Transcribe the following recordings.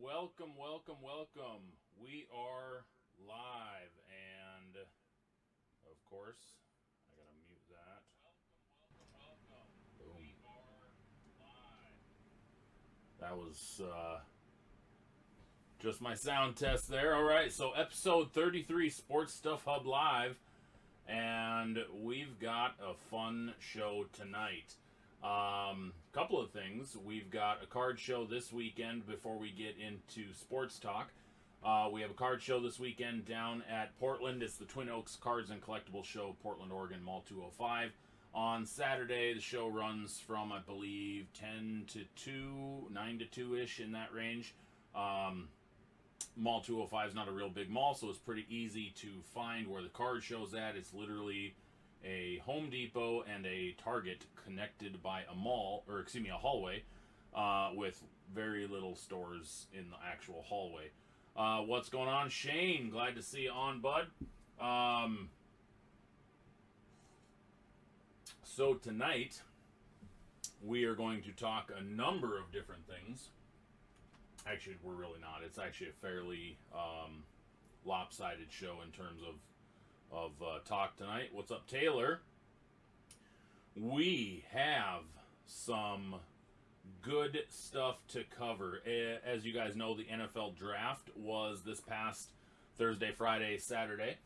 Welcome, welcome, welcome. We are live, and of course, I gotta mute that. Boom. That was just my sound test there. All right, so episode 33, Sports Stuff Hub Live, and we've got a fun show tonight. Couple of things. We've got a card show this weekend before we get into sports talk. We have a card show this weekend down at Portland. It's the Twin Oaks Cards and Collectibles Show, Portland, Oregon, Mall 205. On Saturday, the show runs from, I believe, 10 to 2, 9 to 2-ish, in that range. Mall 205 is not a real big mall, so it's pretty easy to find where the card show's at. It's literally a Home Depot and a Target connected by a hallway, with very little stores in the actual hallway. What's going on, Shane? Glad to see you on, bud. So tonight, we are going to talk a number of different things. Actually, we're really not. It's actually a fairly lopsided show in terms of talk tonight. What's up, Taylor? We have some good stuff to cover. As you guys know, the NFL draft was this past Thursday, Friday, Saturday,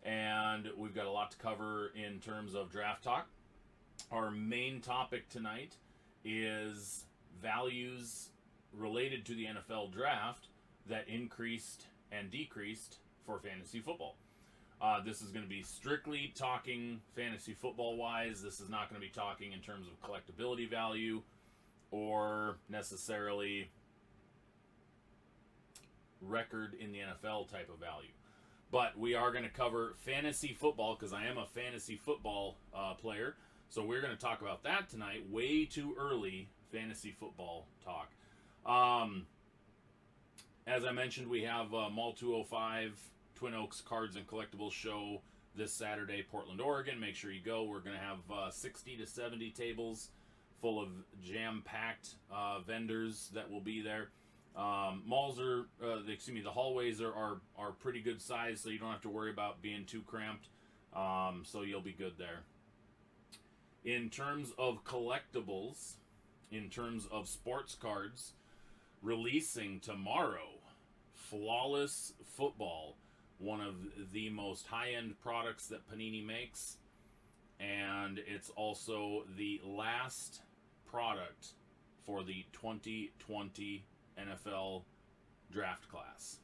and we've got a lot to cover in terms of draft talk. Our main topic tonight is values related to the NFL draft that increased and decreased for fantasy football. This is going to be strictly talking fantasy football wise. This is not going to be talking in terms of collectability value or necessarily record in the NFL type of value. But we are going to cover fantasy football because I am a fantasy football player. So we're going to talk about that tonight. Way too early fantasy football talk. As I mentioned, we have Mall 205 Twin Oaks Cards and Collectibles Show this Saturday, Portland, Oregon. Make sure you go. We're going to have 60 to 70 tables full of jam-packed vendors that will be there. The hallways are pretty good size, so you don't have to worry about being too cramped. So you'll be good there. In terms of collectibles, in terms of sports cards, releasing tomorrow, Flawless Football, one of the most high-end products that Panini makes, and it's also the last product for the 2020 NFL draft class.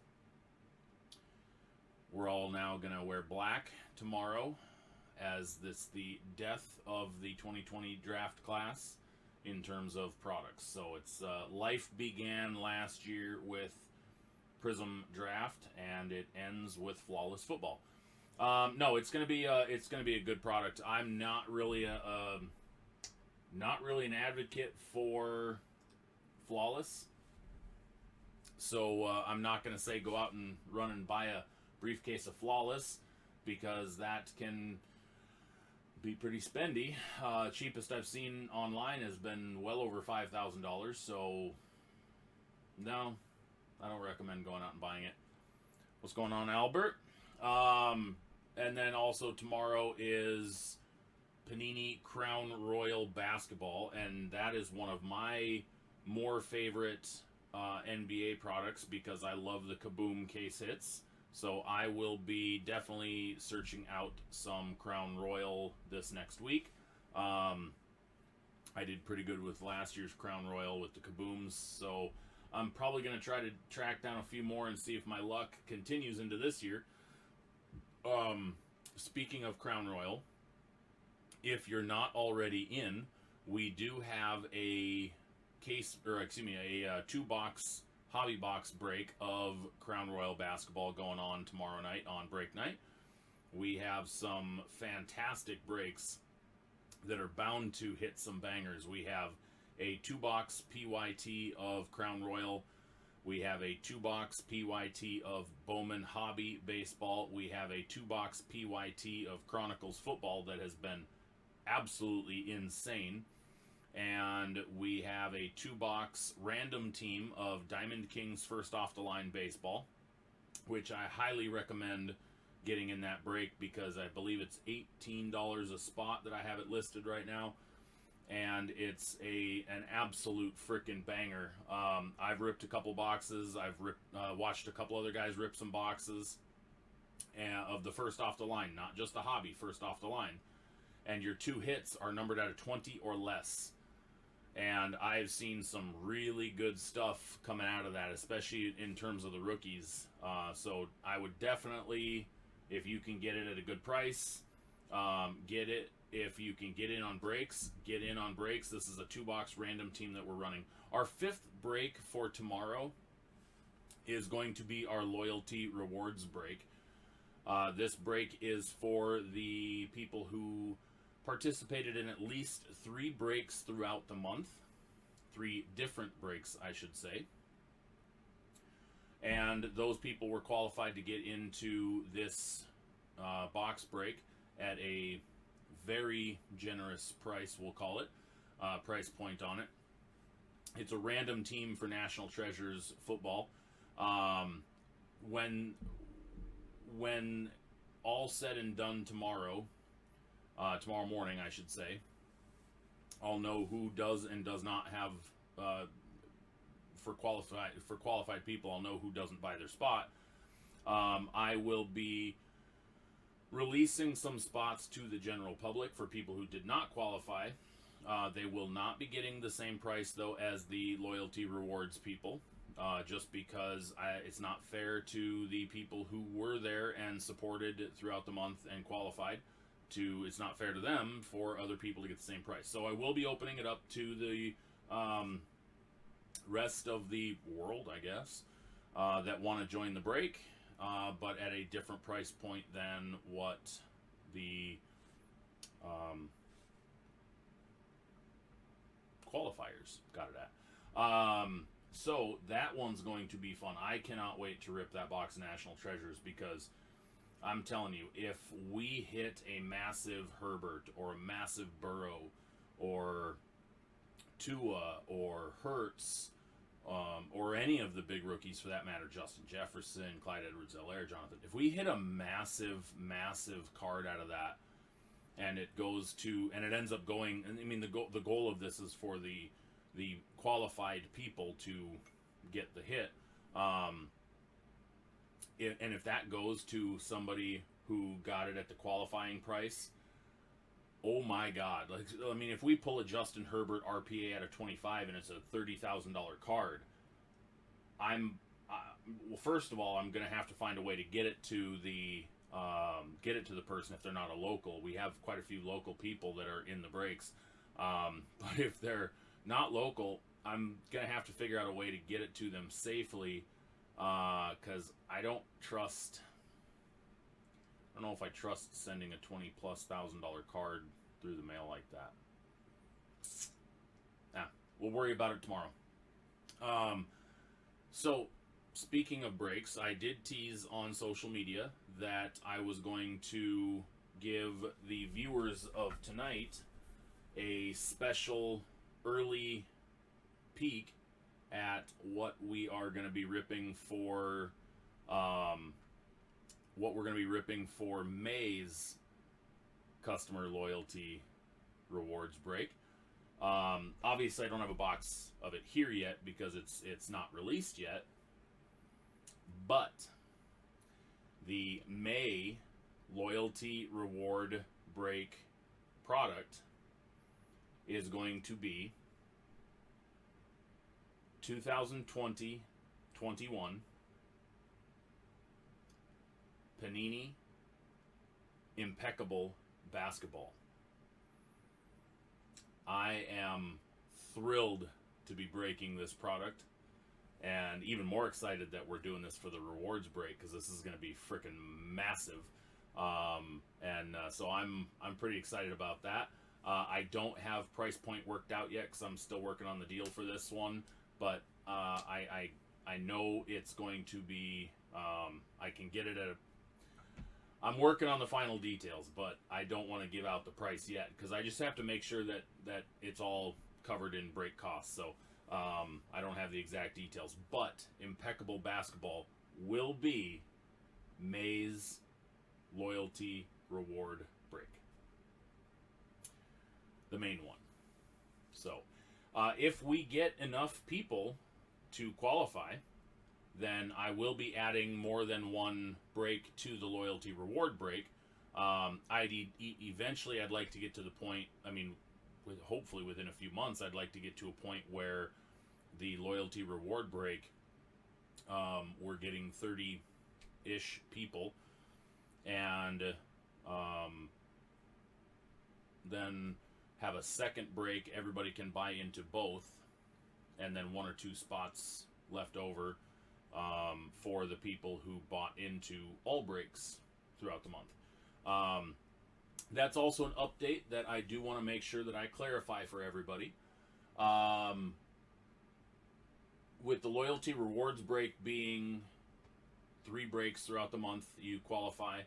We're all now going to wear black tomorrow, as this the death of the 2020 draft class in terms of products. So it's life began last year with Prism Draft, and it ends with Flawless Football. No, it's gonna be a good product. I'm not really an advocate for Flawless, so I'm not gonna say go out and run and buy a briefcase of Flawless, because that can be pretty spendy. Cheapest I've seen online has been well over $5,000. So no, I don't recommend going out and buying it. What's going on, Albert? And then also tomorrow is Panini Crown Royal Basketball, and that is one of my more favorite NBA products because I love the Kaboom case hits. So I will be definitely searching out some Crown Royal this next week. I did pretty good with last year's Crown Royal with the Kabooms, so I'm probably going to try to track down a few more and see if my luck continues into this year. Speaking of Crown Royal, if you're not already in, we do have a two-box hobby box break of Crown Royal Basketball going on tomorrow night on break night. We have some fantastic breaks that are bound to hit some bangers. We have a 2-box PYT of Crown Royal. We have a 2-box PYT of Bowman Hobby Baseball. We have a 2-box PYT of Chronicles Football that has been absolutely insane. And and we have a 2-box random team of Diamond Kings First Off the Line Baseball, which I highly recommend getting in that break because I believe it's $18 a spot that I have it listed right now, and it's an absolute freaking banger. I've ripped a couple boxes. I've watched a couple other guys rip some boxes of the First Off the Line, not just the hobby, First Off the Line. And your 2 hits are numbered out of 20 or less. And I've seen some really good stuff coming out of that, especially in terms of the rookies. So I would definitely, if you can get it at a good price, get it. If you can get in on breaks, get in on breaks. This is a 2-box random team that we're running. Our 5th break for tomorrow is going to be our loyalty rewards break. This break is for the people who participated in at least 3 breaks throughout the month. 3 different breaks, I should say. And those people were qualified to get into this box break at a very generous price, we'll call it. Price point on it. It's a random team for National Treasures football. When all said and done tomorrow morning, I should say, I'll know who does and does not have for qualified people. I'll know who doesn't buy their spot. I will be releasing some spots to the general public for people who did not qualify. They will not be getting the same price though as the loyalty rewards people. Just because it's not fair to the people who were there and supported throughout the month and qualified. It's not fair to them for other people to get the same price. So I will be opening it up to the rest of the world, I guess, that want to join the break, but at a different price point than what the qualifiers got it at. So that one's going to be fun. I cannot wait to rip that box of National Treasures because I'm telling you, if we hit a massive Herbert or a massive Burrow or Tua or Hurts or any of the big rookies for that matter, Justin Jefferson, Clyde Edwards-Helaire, Jonathan, if we hit a massive card out of that and it goes to, and it ends up going, and I mean the goal of this is for the qualified people to get the hit. And if that goes to somebody who got it at the qualifying price, oh my God! Like, I mean, if we pull a Justin Herbert RPA out of 25 and it's a $30,000 card, well, first of all, I'm going to have to find a way to get it to the person if they're not a local. We have quite a few local people that are in the breaks, but if they're not local, I'm going to have to figure out a way to get it to them safely. Because I don't know if I trust sending a $20,000+ card through the mail like that. We'll worry about it tomorrow. So, speaking of breaks, I did tease on social media that I was going to give the viewers of tonight a special early peek at what we are going to be ripping for May's customer loyalty rewards break. Obviously I don't have a box of it here yet because it's not released yet, but the May loyalty reward break product is going to be 2020-21 Panini Impeccable Basketball. I am thrilled to be breaking this product, and even more excited that we're doing this for the rewards break because this is going to be freaking massive. So I'm pretty excited about that. I don't have price point worked out yet because I'm still working on the deal for this one. But I know it's going to be, I can get it at I'm working on the final details, but I don't want to give out the price yet because I just have to make sure that it's all covered in break costs. So I don't have the exact details, but Impeccable Basketball will be May's loyalty reward break, the main one. So if we get enough people to qualify, then I will be adding more than one break to the loyalty reward break. Eventually I'd like to get to the point, hopefully within a few months, I'd like to get to a point where the loyalty reward break, we're getting 30-ish people, and then have a second break. Everybody can buy into both, and then 1 or 2 spots left over for the people who bought into all breaks throughout the month. That's also an update that I do want to make sure that I clarify for everybody. With the loyalty rewards break being 3 breaks throughout the month, you qualify.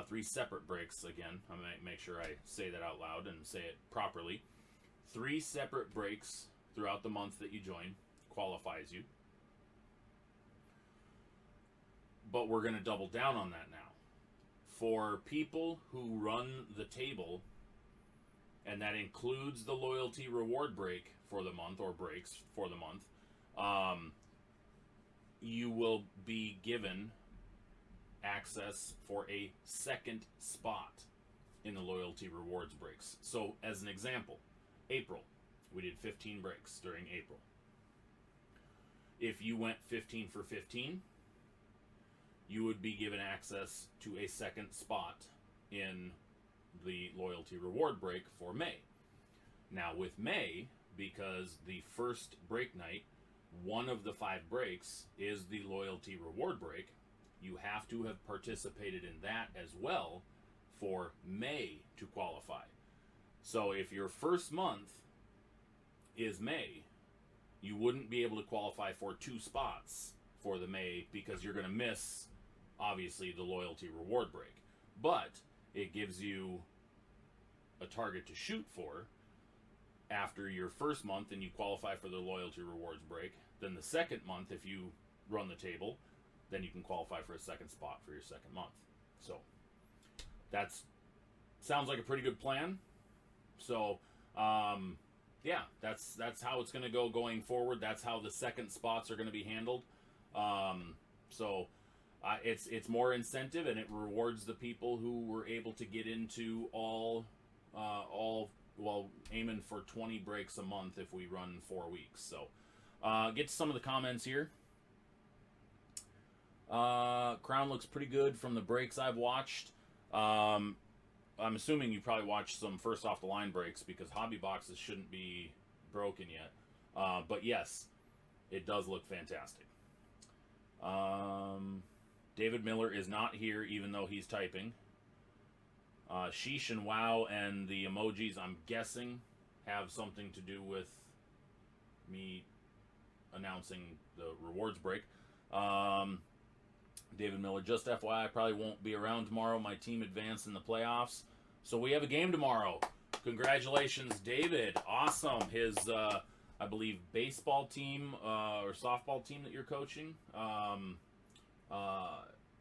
3 separate breaks, again. I'm going to make sure I say that out loud and say it properly. 3 separate breaks throughout the month that you join qualifies you. But we're going to double down on that now. For people who run the table, and that includes the loyalty reward break for the month, or breaks for the month, you will be given access for a second spot in the loyalty rewards breaks. So, as an example, April, we did 15 breaks during April. If you went 15 for 15, you would be given access to a second spot in the loyalty reward break for May. Now with May, because the first break night, one of the 5 breaks is the loyalty reward break, you have to have participated in that as well for May to qualify. So if your first month is May, you wouldn't be able to qualify for 2 spots for the May, because you're going to miss, obviously, the loyalty reward break. But it gives you a target to shoot for after your first month and you qualify for the loyalty rewards break. Then the second month, if you run the table, then you can qualify for a second spot for your second month. So that's sounds like a pretty good plan. So yeah, that's how it's going to go going forward. That's how the second spots are going to be handled. It's more incentive, and it rewards the people who were able to get into all aiming for 20 breaks a month if we run 4 weeks. So get to some of the comments here. Crown looks pretty good from the breaks I've watched. I'm assuming you probably watched some first off the line breaks, because hobby boxes shouldn't be broken yet. But yes, it does look fantastic. David Miller is not here, even though he's typing. Sheesh and wow and the emojis, I'm guessing, have something to do with me announcing the rewards break. David Miller, just FYI, I probably won't be around tomorrow. My team advanced in the playoffs, so we have a game tomorrow. Congratulations, David. Awesome. His, I believe, baseball team or softball team that you're coaching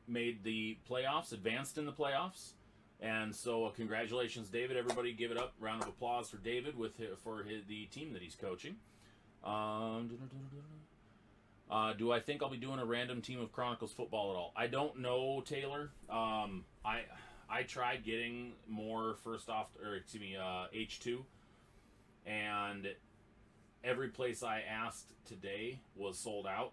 made the playoffs, advanced in the playoffs. And so congratulations, David. Everybody give it up. Round of applause for David the team that he's coaching. Do I think I'll be doing a random Team of Chronicles football at all? I don't know, Taylor. I tried getting more H2, and every place I asked today was sold out.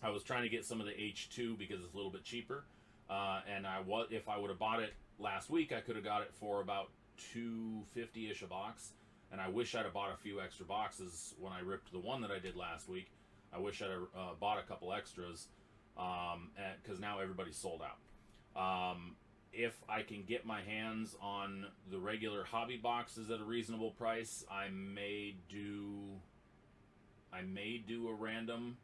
I was trying to get some of the H2 because it's a little bit cheaper, and if I would have bought it last week, I could have got it for about $2.50-ish a box. And I wish I'd have bought a few extra boxes when I ripped the one that I did last week. I wish I'd have bought a couple extras, because now everybody's sold out. If I can get my hands on the regular hobby boxes at a reasonable price, I may do a random.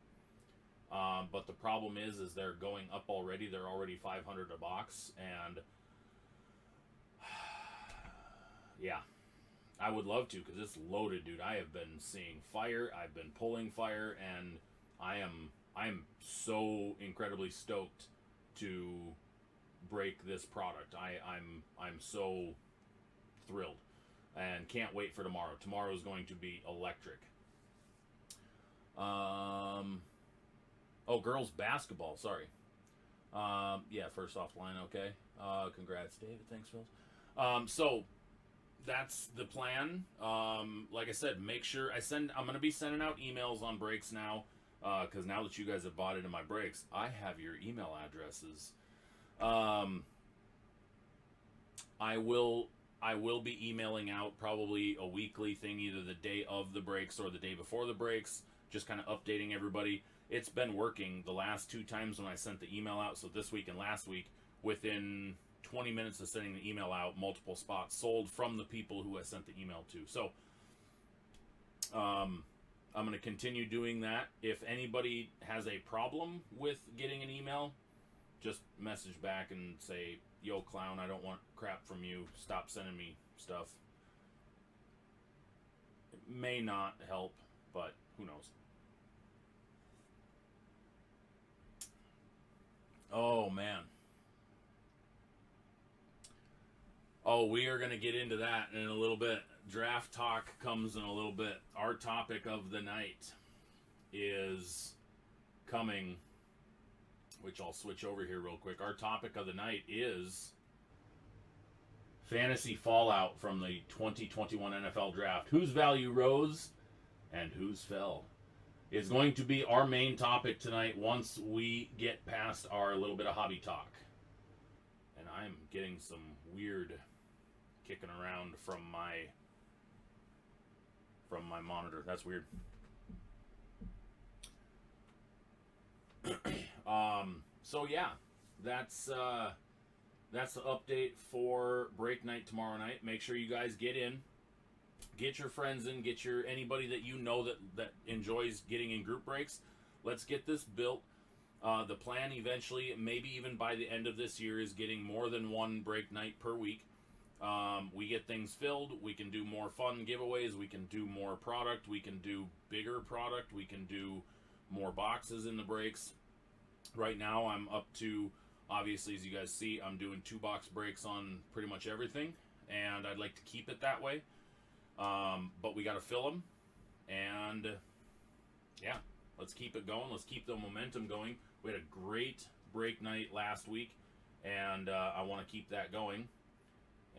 But the problem is they're going up already. They're already $500 a box, and yeah, I would love to, because it's loaded, dude. I have been seeing fire. I've been pulling fire, and I am so incredibly stoked to break this product. I'm so thrilled, and can't wait for tomorrow. Tomorrow is going to be electric. Oh, girls basketball. Sorry. Yeah, first off line. Okay. Congrats, David. Thanks, Phil. So that's the plan. Like I said, make sure I'm going to be sending out emails on breaks now, because now that you guys have bought into my breaks, I have your email addresses. I will be emailing out probably a weekly thing, either the day of the breaks or the day before the breaks, just kind of updating everybody. It's been working the last 2 times when I sent the email out, so this week and last week, within 20 minutes of sending the email out, multiple spots sold from the people who I sent the email to. So I'm going to continue doing that. If anybody has a problem with getting an email, just message back and say, yo, clown, I don't want crap from you. Stop sending me stuff. It may not help, but who knows. Oh, man. Oh, we are going to get into that in a little bit. Draft talk comes in a little bit. Our topic of the night is coming, which I'll switch over here real quick. Our topic of the night is fantasy fallout from the 2021 NFL Draft. Whose value rose and whose fell is going to be our main topic tonight once we get past our little bit of hobby talk. And I'm getting some weird kicking around from my monitor. That's weird. So yeah, that's the update for break night tomorrow night. Make sure you guys get in, get your friends in, get your anybody that you know that enjoys getting in group breaks. Let's get this built. The plan eventually, maybe even by the end of this year, is getting more than one break night per week. We get things filled, we can do more fun giveaways, we can do more product, we can do bigger product, we can do more boxes in the breaks. Right now I'm up to, obviously as you guys see, I'm doing 2-box breaks on pretty much everything, and I'd like to keep it that way. But we got to fill them, and yeah, let's keep it going. Let's keep the momentum going. We had a great break night last week, and I want to keep that going.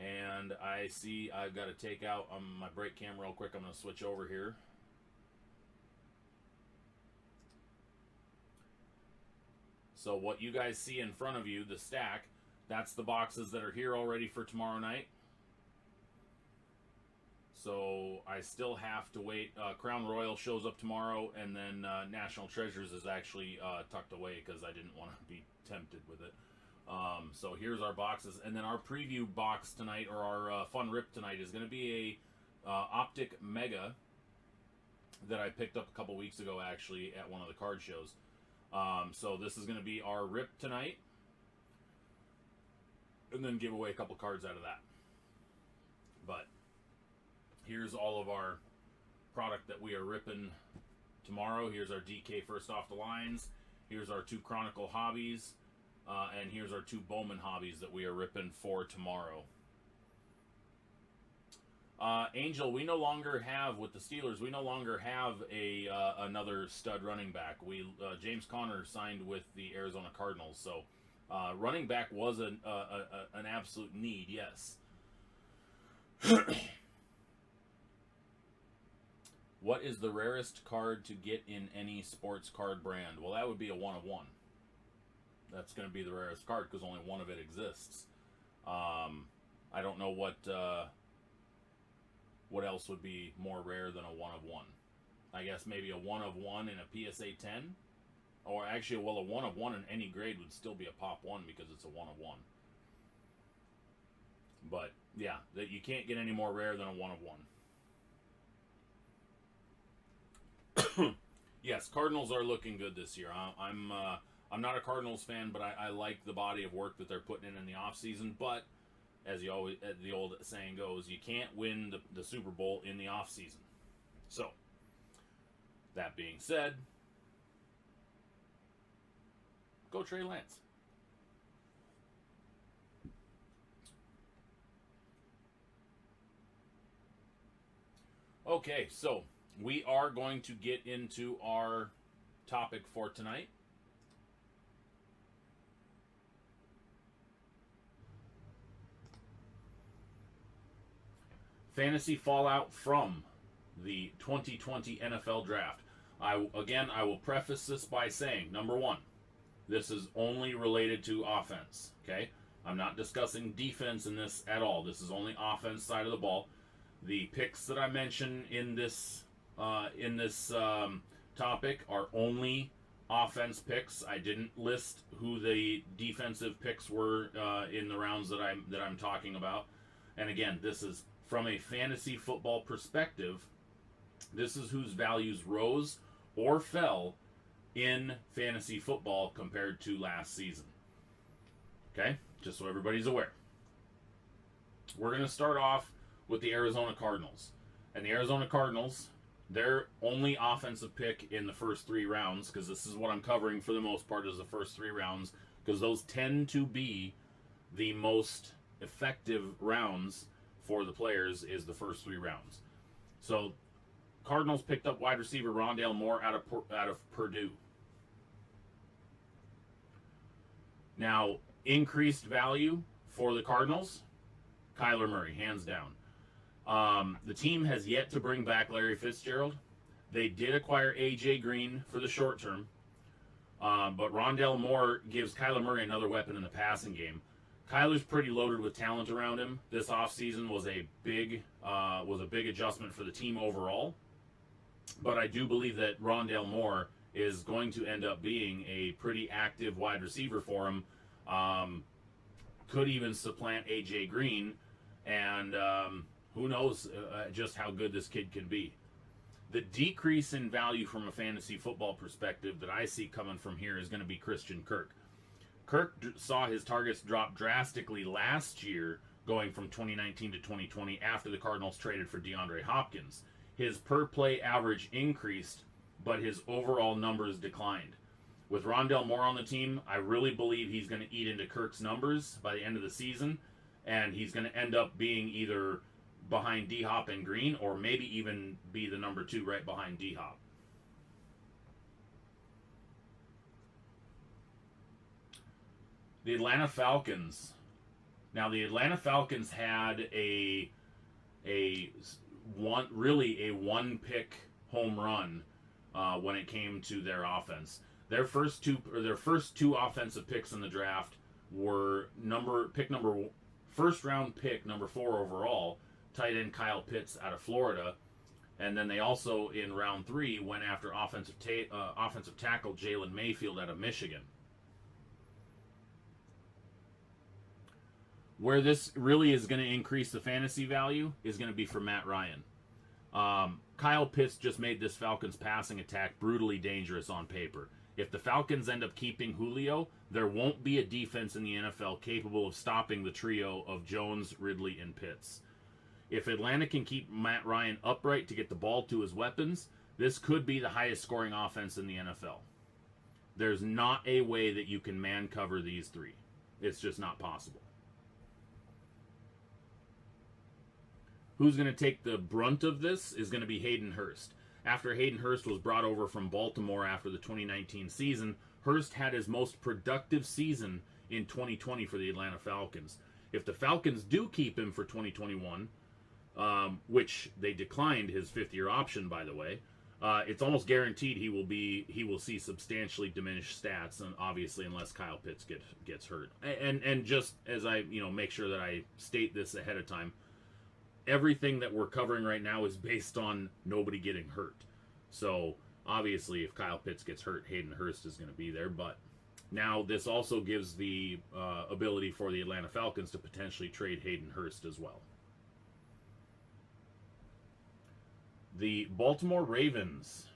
And I see I've got to take out my break cam real quick. I'm going to switch over here. So what you guys see in front of you, the stack, that's the boxes that are here already for tomorrow night. So I still have to wait. Crown Royal shows up tomorrow, and then National Treasures is actually tucked away because I didn't want to be tempted with it. So here's our boxes, and then our preview box tonight, or our fun rip tonight, is going to be a Optic Mega that I picked up a couple weeks ago, actually, at one of the card shows. So this is going to be our rip tonight, and then give away a couple cards out of that. But here's all of our product that we are ripping tomorrow. Here's our DK first off the lines. Here's our 2 Chronicle hobbies. And here's our 2 Bowman hobbies that we are ripping for tomorrow. Angel, we no longer have, with the Steelers, we no longer have another stud running back. James Conner signed with the Arizona Cardinals, so running back was an absolute need, yes. What is the rarest card to get in any sports card brand? Well, that would be a 1 of 1. That's going to be the rarest card because only one of it exists. I don't know what else would be more rare than a 1 of 1. I guess maybe a 1 of 1 in a PSA 10. Or actually, well, a 1 of 1 in any grade would still be a pop 1 because it's a 1 of 1. But yeah, that you can't get any more rare than a 1 of 1. Yes, Cardinals are looking good this year. I'm not a Cardinals fan, but I like the body of work that they're putting in the offseason. But as the old saying goes, you can't win the Super Bowl in the off season. So, that being said, go Trey Lance. Okay, so we are going to get into our topic for tonight. Fantasy fallout from the 2020 NFL Draft. I will preface this by saying, number one, this is only related to offense, okay? I'm not discussing defense in this at all. This is only offense side of the ball. The picks that I mention in this topic are only offense picks. I didn't list who the defensive picks were in the rounds that I'm talking about. And again, this is from a fantasy football perspective. This is whose values rose or fell in fantasy football compared to last season. Okay? Just so everybody's aware. We're going to start off with the Arizona Cardinals. And the Arizona Cardinals, their only offensive pick in the first 3 rounds, because this is what I'm covering for the most part, is the first 3 rounds, because those tend to be the most effective rounds for the players, is the first 3 rounds. So, Cardinals picked up wide receiver Rondale Moore out of Purdue. Now, increased value for the Cardinals, Kyler Murray, hands down. The team has yet to bring back Larry Fitzgerald. They did acquire A.J. Green for the short term, but Rondale Moore gives Kyler Murray another weapon in the passing game. Kyler's pretty loaded with talent around him. This offseason was a big adjustment for the team overall. But I do believe that Rondale Moore is going to end up being a pretty active wide receiver for him. Could even supplant A.J. Green, and who knows just how good this kid can be. The decrease in value from a fantasy football perspective that I see coming from here is going to be Christian Kirk. Kirk saw his targets drop drastically last year, going from 2019 to 2020 after the Cardinals traded for DeAndre Hopkins. His per-play average increased, but his overall numbers declined. With Rondale Moore on the team, I really believe he's going to eat into Kirk's numbers by the end of the season, and he's going to end up being either behind D-Hop and Green, or maybe even be the number 2 right behind D-Hop. The Atlanta Falcons. Now, the Atlanta Falcons had a one-pick home run when it came to their offense. Their first two offensive picks in the draft were first round pick number 4 overall, tight end Kyle Pitts out of Florida, and then they also in round 3 went after offensive tackle Jalen Mayfield out of Michigan. Where this really is going to increase the fantasy value is going to be for Matt Ryan. Kyle Pitts just made this Falcons passing attack brutally dangerous on paper. If the Falcons end up keeping Julio, there won't be a defense in the NFL capable of stopping the trio of Jones, Ridley, and Pitts. If Atlanta can keep Matt Ryan upright to get the ball to his weapons, this could be the highest scoring offense in the NFL. There's not a way that you can man cover these 3. It's just not possible. Who's going to take the brunt of this is going to be Hayden Hurst. After Hayden Hurst was brought over from Baltimore after the 2019 season, Hurst had his most productive season in 2020 for the Atlanta Falcons. If the Falcons do keep him for 2021, which they declined his 5th-year option, by the way, it's almost guaranteed he will see substantially diminished stats, and obviously unless Kyle Pitts gets hurt. And just as I make sure that I state this ahead of time, everything that we're covering right now is based on nobody getting hurt. So, obviously, if Kyle Pitts gets hurt, Hayden Hurst is going to be there. But now this also gives the ability for the Atlanta Falcons to potentially trade Hayden Hurst as well. The Baltimore Ravens.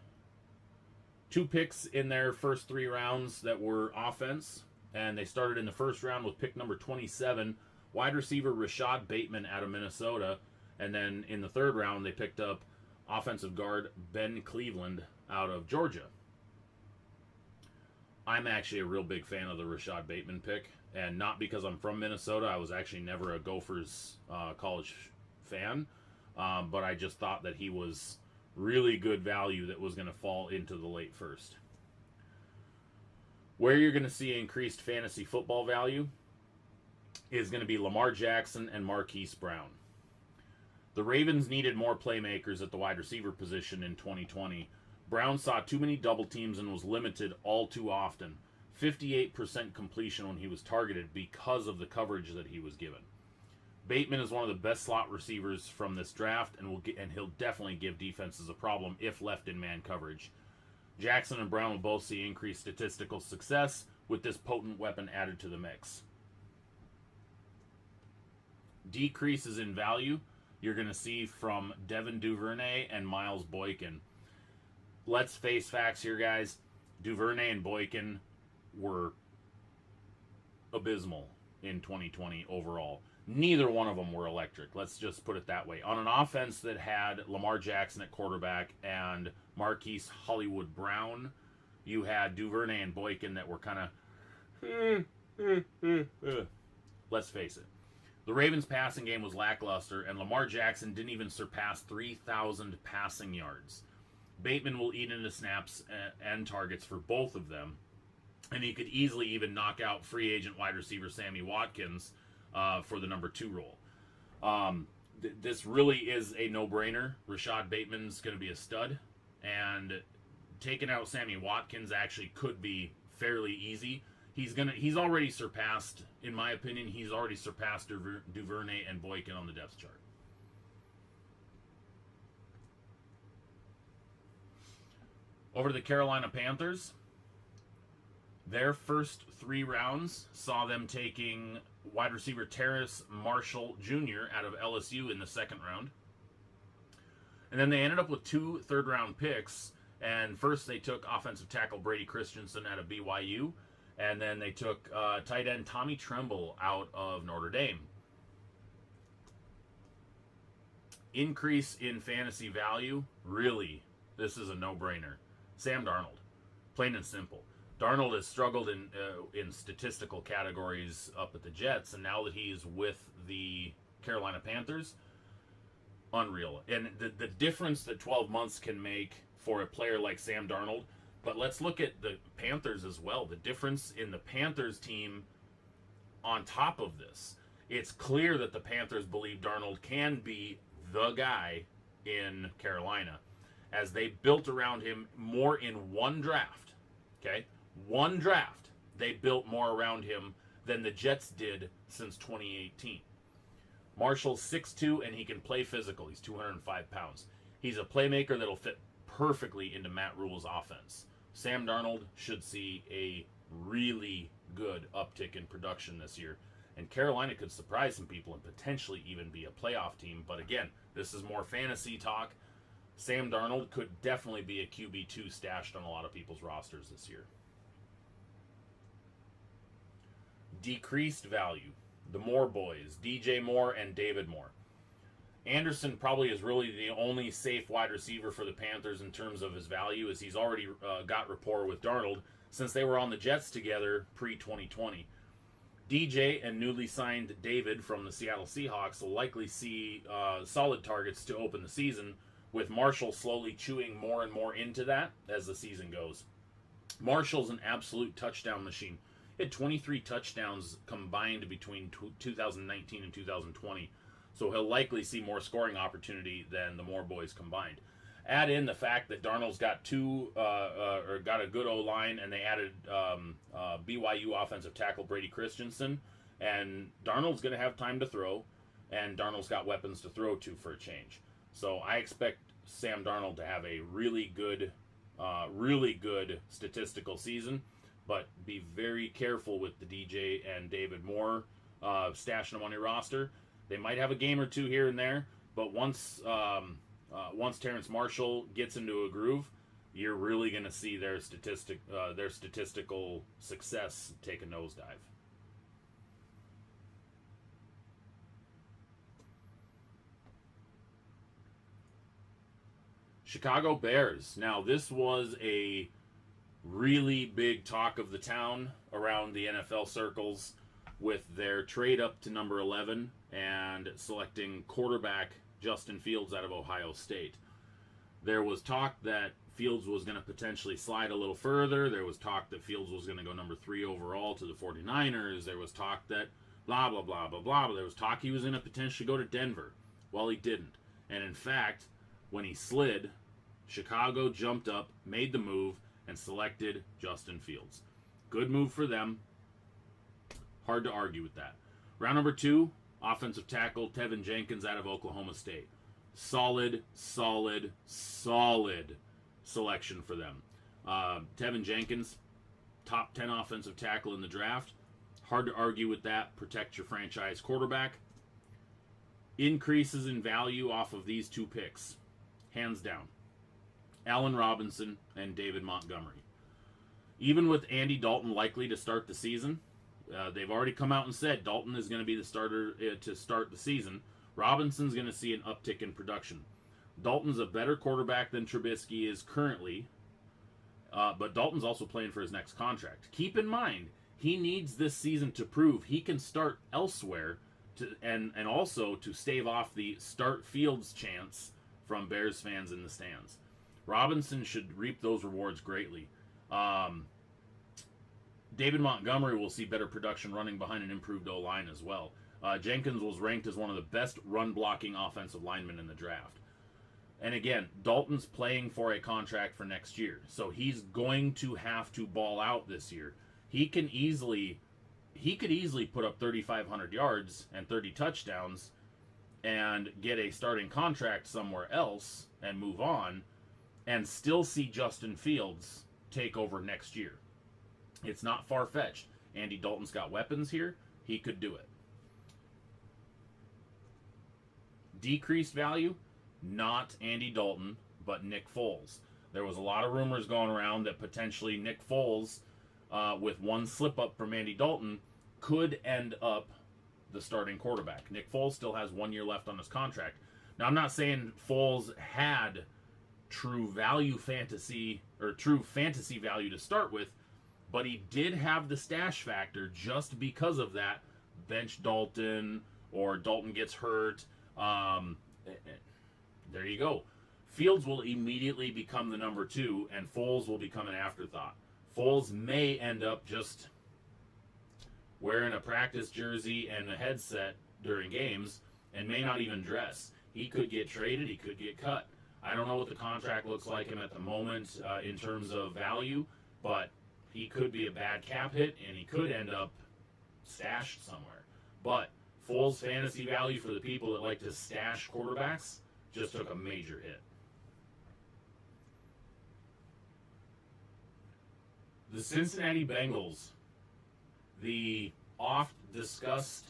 2 picks in their first 3 rounds that were offense. And they started in the first round with pick number 27, wide receiver Rashad Bateman out of Minnesota, and then in the third round they picked up offensive guard Ben Cleveland out of Georgia. I'm actually a real big fan of the Rashad Bateman pick, and not because I'm from Minnesota. I was actually never a Gophers college fan, but I just thought that he was really good value that was going to fall into the late first. Where you're going to see increased fantasy football value is going to be Lamar Jackson and Marquise Brown. The Ravens needed more playmakers at the wide receiver position in 2020. Brown saw too many double teams and was limited all too often. 58% completion when he was targeted because of the coverage that he was given. Bateman is one of the best slot receivers from this draft, and he'll definitely give defenses a problem if left in man coverage. Jackson and Brown will both see increased statistical success with this potent weapon added to the mix. Decreases in value you're going to see from Devin Duvernay and Miles Boykin. Let's face facts here, guys. Duvernay and Boykin were abysmal in 2020 overall. Neither one of them were electric. Let's just put it that way. On an offense that had Lamar Jackson at quarterback and Marquise Hollywood Brown, you had Duvernay and Boykin that were kind of let's face it. The Ravens' passing game was lackluster, and Lamar Jackson didn't even surpass 3,000 passing yards. Bateman will eat into snaps and targets for both of them, and he could easily even knock out free agent wide receiver Sammy Watkins for the number 2 role. This really is a no-brainer. Rashad Bateman's going to be a stud, and taking out Sammy Watkins actually could be fairly easy. He's already surpassed, in my opinion, Duvernay and Boykin on the depth chart. Over to the Carolina Panthers. Their first 3 rounds saw them taking wide receiver Terrace Marshall Jr. out of LSU in the 2nd round. And then they ended up with 2 third-round picks. And first they took offensive tackle Brady Christensen out of BYU. And then they took tight end Tommy Tremble out of Notre Dame. Increase in fantasy value, really, this is a no-brainer. Sam Darnold, plain and simple. Darnold has struggled in statistical categories up at the Jets, and now that he's with the Carolina Panthers, unreal. And the difference that 12 months can make for a player like Sam Darnold. But let's look at the Panthers as well. The difference in the Panthers team on top of this. It's clear that the Panthers believe Darnold can be the guy in Carolina, as they built around him more in one draft. Okay? One draft. They built more around him than the Jets did since 2018. Marshall's 6'2", and he can play physical. He's 205 pounds. He's a playmaker that'll fit perfectly into Matt Rule's offense. Sam Darnold should see a really good uptick in production this year. And Carolina could surprise some people and potentially even be a playoff team. But again, this is more fantasy talk. Sam Darnold could definitely be a QB2 stashed on a lot of people's rosters this year. Decreased value. The Moore boys, DJ Moore and David Moore. Anderson probably is really the only safe wide receiver for the Panthers in terms of his value, as he's already got rapport with Darnold since they were on the Jets together pre-2020. DJ and newly signed David from the Seattle Seahawks will likely see solid targets to open the season, with Marshall slowly chewing more and more into that as the season goes. Marshall's an absolute touchdown machine. He had 23 touchdowns combined between 2019 and 2020. So he'll likely see more scoring opportunity than the Moore boys combined. Add in the fact that Darnold's got got a good O-line, and they added BYU offensive tackle Brady Christensen, and Darnold's going to have time to throw, and Darnold's got weapons to throw to for a change. So I expect Sam Darnold to have a really good statistical season, but be very careful with the DJ and David Moore stashing them on your roster. They might have a game or two here and there, but once Terrence Marshall gets into a groove, you're really going to see their statistical success take a nosedive. Chicago Bears. Now, this was a really big talk of the town around the NFL circles with their trade up to number 11 and selecting quarterback Justin Fields out of Ohio State. There was talk that Fields was going to potentially slide a little further. There was talk that Fields was going to go number 3 overall to the 49ers. There was talk that blah, blah, blah, blah, blah. There was talk he was going to potentially go to Denver. Well, he didn't. And in fact, when he slid, Chicago jumped up, made the move, and selected Justin Fields. Good move for them. Hard to argue with that. Round number 2, offensive tackle Tevin Jenkins out of Oklahoma State. Solid selection for them. Tevin Jenkins, top 10 offensive tackle in the draft. Hard to argue with that. Protect your franchise quarterback. Increases in value off of these 2 picks. Hands down. Allen Robinson and David Montgomery. Even with Andy Dalton likely to start the season, they've already come out and said Dalton is going to be the starter to start the season. Robinson's going to see an uptick in production. Dalton's a better quarterback than Trubisky is currently, but Dalton's also playing for his next contract. Keep in mind, he needs this season to prove he can start elsewhere and also to stave off the start Fields chance from Bears fans in the stands. Robinson should reap those rewards greatly. David Montgomery will see better production running behind an improved O-line as well. Jenkins was ranked as one of the best run-blocking offensive linemen in the draft. And again, Dalton's playing for a contract for next year, so he's going to have to ball out this year. He could easily put up 3,500 yards and 30 touchdowns and get a starting contract somewhere else and move on, and still see Justin Fields take over next year. It's not far-fetched. Andy Dalton's got weapons here. He could do it. Decreased value, not Andy Dalton, but Nick Foles. There was a lot of rumors going around that potentially Nick Foles, with one slip-up from Andy Dalton, could end up the starting quarterback. Nick Foles still has 1 year left on his contract. Now, I'm not saying Foles had true fantasy value to start with, but he did have the stash factor just because of that. Bench Dalton, or Dalton gets hurt. There you go. Fields will immediately become the number 2, and Foles will become an afterthought. Foles may end up just wearing a practice jersey and a headset during games and may not even dress. He could get traded. He could get cut. I don't know what the contract looks like him at the moment in terms of value, but he could be a bad cap hit, and he could end up stashed somewhere. But Foles' fantasy value for the people that like to stash quarterbacks just took a major hit. The Cincinnati Bengals, the oft-discussed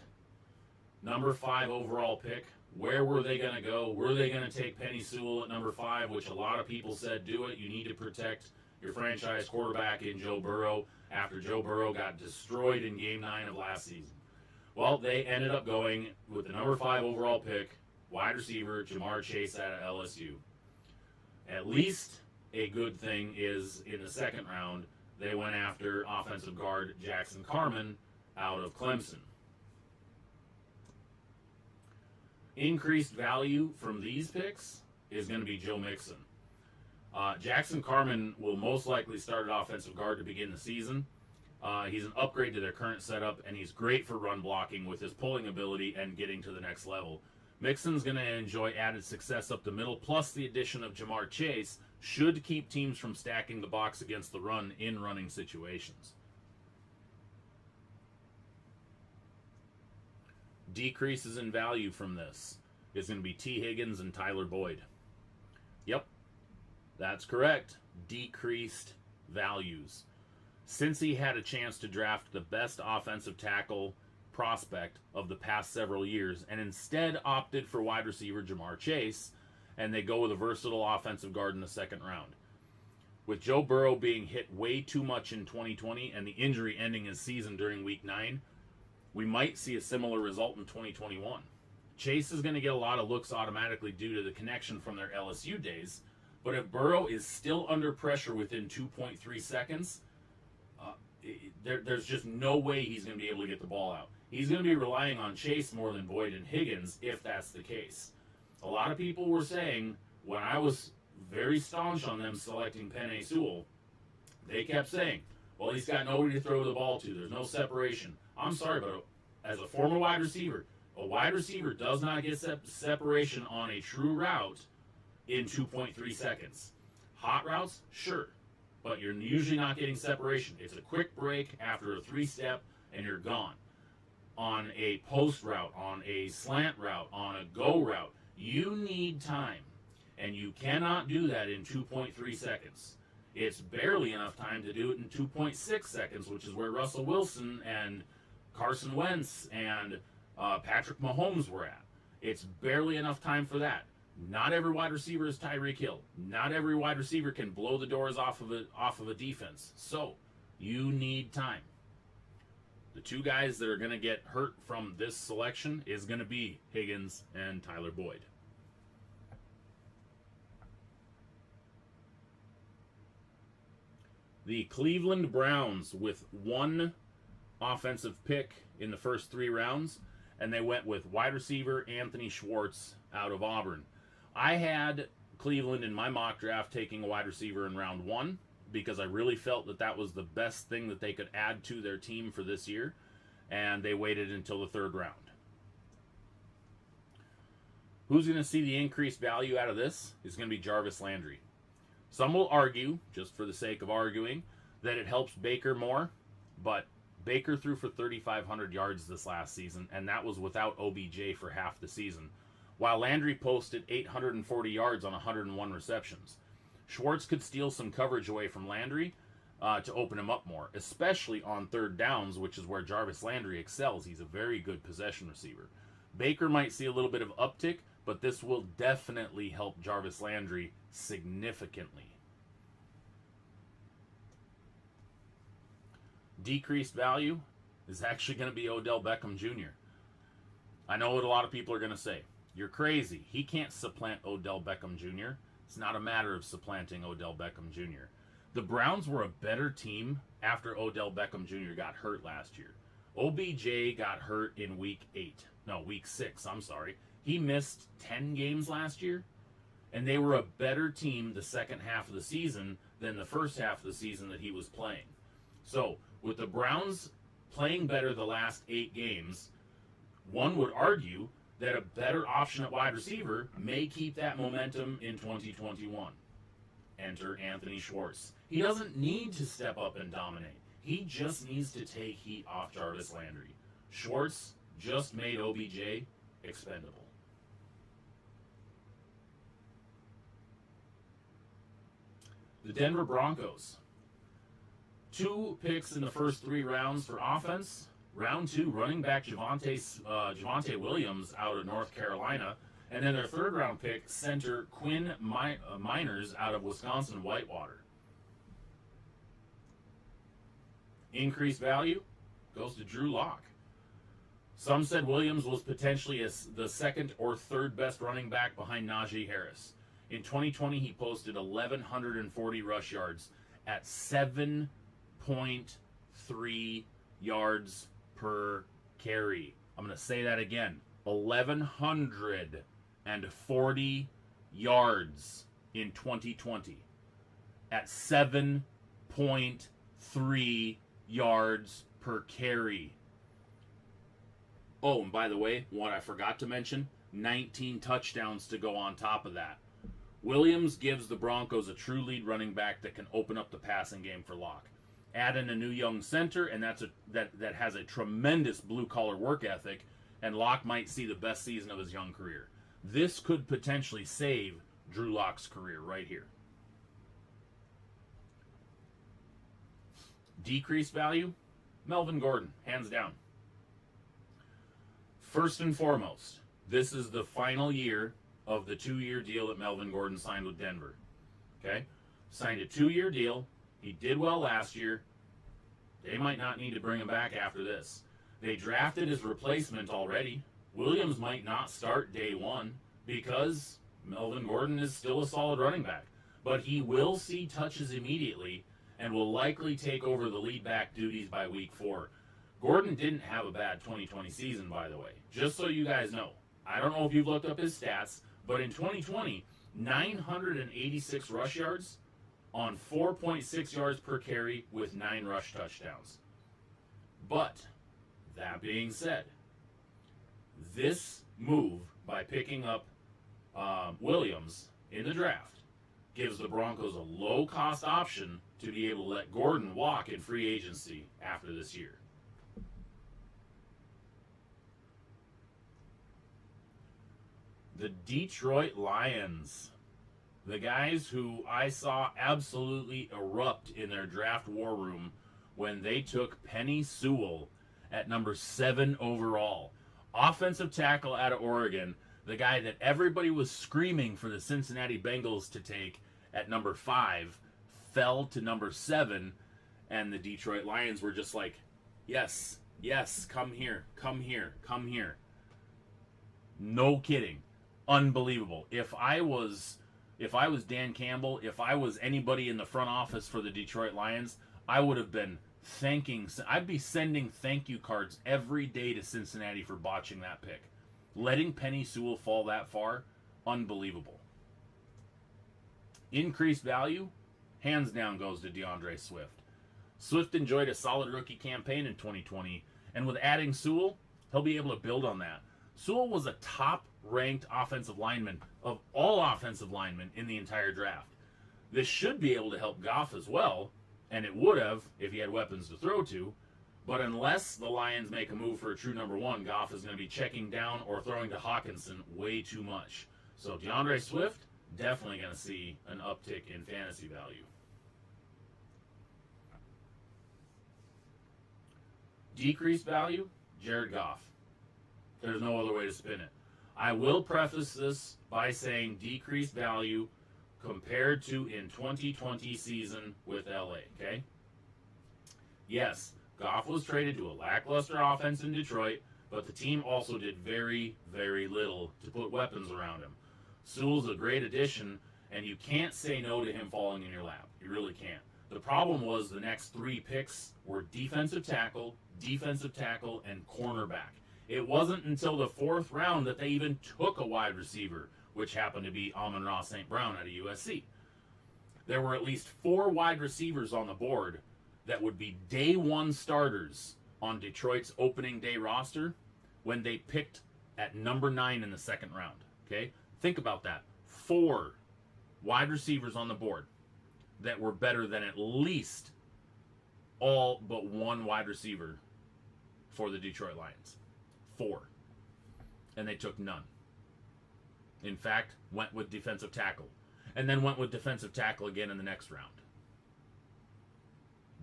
number 5 overall pick. Where were they going to go? Were they going to take Penny Sewell at number 5, which a lot of people said, do it. You need to protect your franchise quarterback in Joe Burrow after Joe Burrow got destroyed in Game 9 of last season. Well, they ended up going with the number 5 overall pick, wide receiver Jamar Chase out of LSU. At least a good thing is in the second round, they went after offensive guard Jackson Carman out of Clemson. Increased value from these picks is going to be Joe Mixon. Jackson Carman will most likely start at offensive guard to begin the season. He's an upgrade to their current setup, and he's great for run blocking with his pulling ability and getting to the next level. Mixon's going to enjoy added success up the middle, plus the addition of Jamar Chase should keep teams from stacking the box against the run in running situations. Decreases in value from this is going to be T. Higgins and Tyler Boyd. Yep, that's correct. Decreased values. Since he had a chance to draft the best offensive tackle prospect of the past several years and instead opted for wide receiver Jamar Chase, and they go with a versatile offensive guard in the second round. With Joe Burrow being hit way too much in 2020 and the injury ending his season during Week 9, we might see a similar result in 2021. Chase is going to get a lot of looks automatically due to the connection from their LSU days, But if Burrow is still under pressure within 2.3 seconds, there's just no way he's going to be able to get the ball out. He's going to be relying on Chase more than Boyd and Higgins if that's the case. A lot of people were saying, when I was very staunch on them selecting Penei Sewell, they kept saying, well, he's got nobody to throw the ball to. There's no separation. I'm sorry, but as a former wide receiver, a wide receiver does not get separation on a true route in 2.3 seconds. Hot routes, sure, but you're usually not getting separation. It's a quick break after a 3-step, and you're gone. On a post route, on a slant route, on a go route, you need time, and you cannot do that in 2.3 seconds. It's barely enough time to do it in 2.6 seconds, which is where Russell Wilson and Carson Wentz and Patrick Mahomes were at. It's barely enough time for that. Not every wide receiver is Tyreek Hill. Not every wide receiver can blow the doors off of a defense. So, you need time. The two guys that are going to get hurt from this selection is going to be Higgins and Tyler Boyd. The Cleveland Browns with one offensive pick in the first 3 rounds, and they went with wide receiver Anthony Schwartz out of Auburn. I had Cleveland in my mock draft taking a wide receiver in round 1 because I really felt that that was the best thing that they could add to their team for this year, and they waited until the 3rd round. Who's going to see the increased value out of this is going to be Jarvis Landry. Some will argue, just for the sake of arguing, that it helps Baker more, but Baker threw for 3,500 yards this last season, and that was without OBJ for half the season, while Landry posted 840 yards on 101 receptions. Schwartz could steal some coverage away from Landry to open him up more, especially on 3rd downs, which is where Jarvis Landry excels. He's a very good possession receiver. Baker might see a little bit of uptick, but this will definitely help Jarvis Landry significantly. Decreased value is actually going to be Odell Beckham Jr. I know what a lot of people are going to say. You're crazy. He can't supplant Odell Beckham Jr. It's not a matter of supplanting Odell Beckham Jr. The Browns were a better team after Odell Beckham Jr. got hurt last year. OBJ got hurt in week 6, I'm sorry. He missed 10 games last year, and they were a better team the second half of the season than the first half of the season that he was playing. So, with the Browns playing better the last 8 games, one would argue that a better option at wide receiver may keep that momentum in 2021. Enter Anthony Schwartz. He doesn't need to step up and dominate. He just needs to take heat off Jarvis Landry. Schwartz just made OBJ expendable. The Denver Broncos. 2 picks in the first 3 rounds for offense. Round 2, running back Javonte Williams out of North Carolina. And then their 3rd round pick, center Quinn Miners out of Wisconsin Whitewater. Increased value goes to Drew Lock. Some said Williams was potentially the 2nd or 3rd best running back behind Najee Harris. In 2020, he posted 1,140 rush yards at 7.3 yards per carry. I'm going to say that again. 1,140 yards in 2020 at 7.3 yards per carry. Oh, and by the way, what I forgot to mention, 19 touchdowns to go on top of that. Williams gives the Broncos a true lead running back that can open up the passing game for Locke. Add in a new young center, and that has a tremendous blue-collar work ethic, and Locke might see the best season of his young career. This could potentially save Drew Lock's career right here. Decreased value, Melvin Gordon, hands down. First and foremost, this is the final year of the 2-year deal that Melvin Gordon signed with Denver. Okay? Signed a 2-year deal. He did well last year. They might not need to bring him back after this. They drafted his replacement already. Williams might not start day 1 because Melvin Gordon is still a solid running back. but he will see touches immediately and will likely take over the lead back duties by week 4. Gordon didn't have a bad 2020 season, by the way, just so you guys know. I don't know if you've looked up his stats, but in 2020, 986 rush yards on 4.6 yards per carry with 9 rush touchdowns. But, that being said, this move by picking up Williams in the draft gives the Broncos a low-cost option to be able to let Gordon walk in free agency after this year. The Detroit Lions, the guys who I saw absolutely erupt in their draft war room when they took Penei Sewell at number 7 overall. Offensive tackle out of Oregon, the guy that everybody was screaming for the Cincinnati Bengals to take at number 5, fell to number 7, and the Detroit Lions were just like, yes, come here. No kidding. Unbelievable. If I was Dan Campbell, if I was anybody in the front office for the Detroit Lions, I would have been I'd be sending thank you cards every day to Cincinnati for botching that pick. Letting Penei Sewell fall that far, unbelievable. Increased value, hands down goes to DeAndre Swift. Swift enjoyed a solid rookie campaign in 2020, and with adding Sewell, he'll be able to build on that. Sewell was a top-ranked offensive lineman of all offensive linemen in the entire draft. This should be able to help Goff as well, and it would have if he had weapons to throw to, but unless the Lions make a move for a true number 1, Goff is going to be checking down or throwing to Hawkinson way too much. So DeAndre Swift, definitely going to see an uptick in fantasy value. Decreased value, Jared Goff. There's no other way to spin it. I will preface this by saying decreased value compared to in 2020 season with LA, okay? Yes, Goff was traded to a lackluster offense in Detroit, but the team also did very, very little to put weapons around him. Sewell's a great addition, and you can't say no to him falling in your lap. You really can't. The problem was the next 3 picks were defensive tackle, and cornerback. It wasn't until the 4th round that they even took a wide receiver, which happened to be Amon-Ra St. Brown out of USC. There were at least 4 wide receivers on the board that would be day 1 starters on Detroit's opening day roster when they picked at number 9 in the 2nd round. Okay? Think about that. 4 wide receivers on the board that were better than at least all but 1 wide receiver for the Detroit Lions. 4. And they took none. In fact, went with defensive tackle. And then went with defensive tackle again in the next round.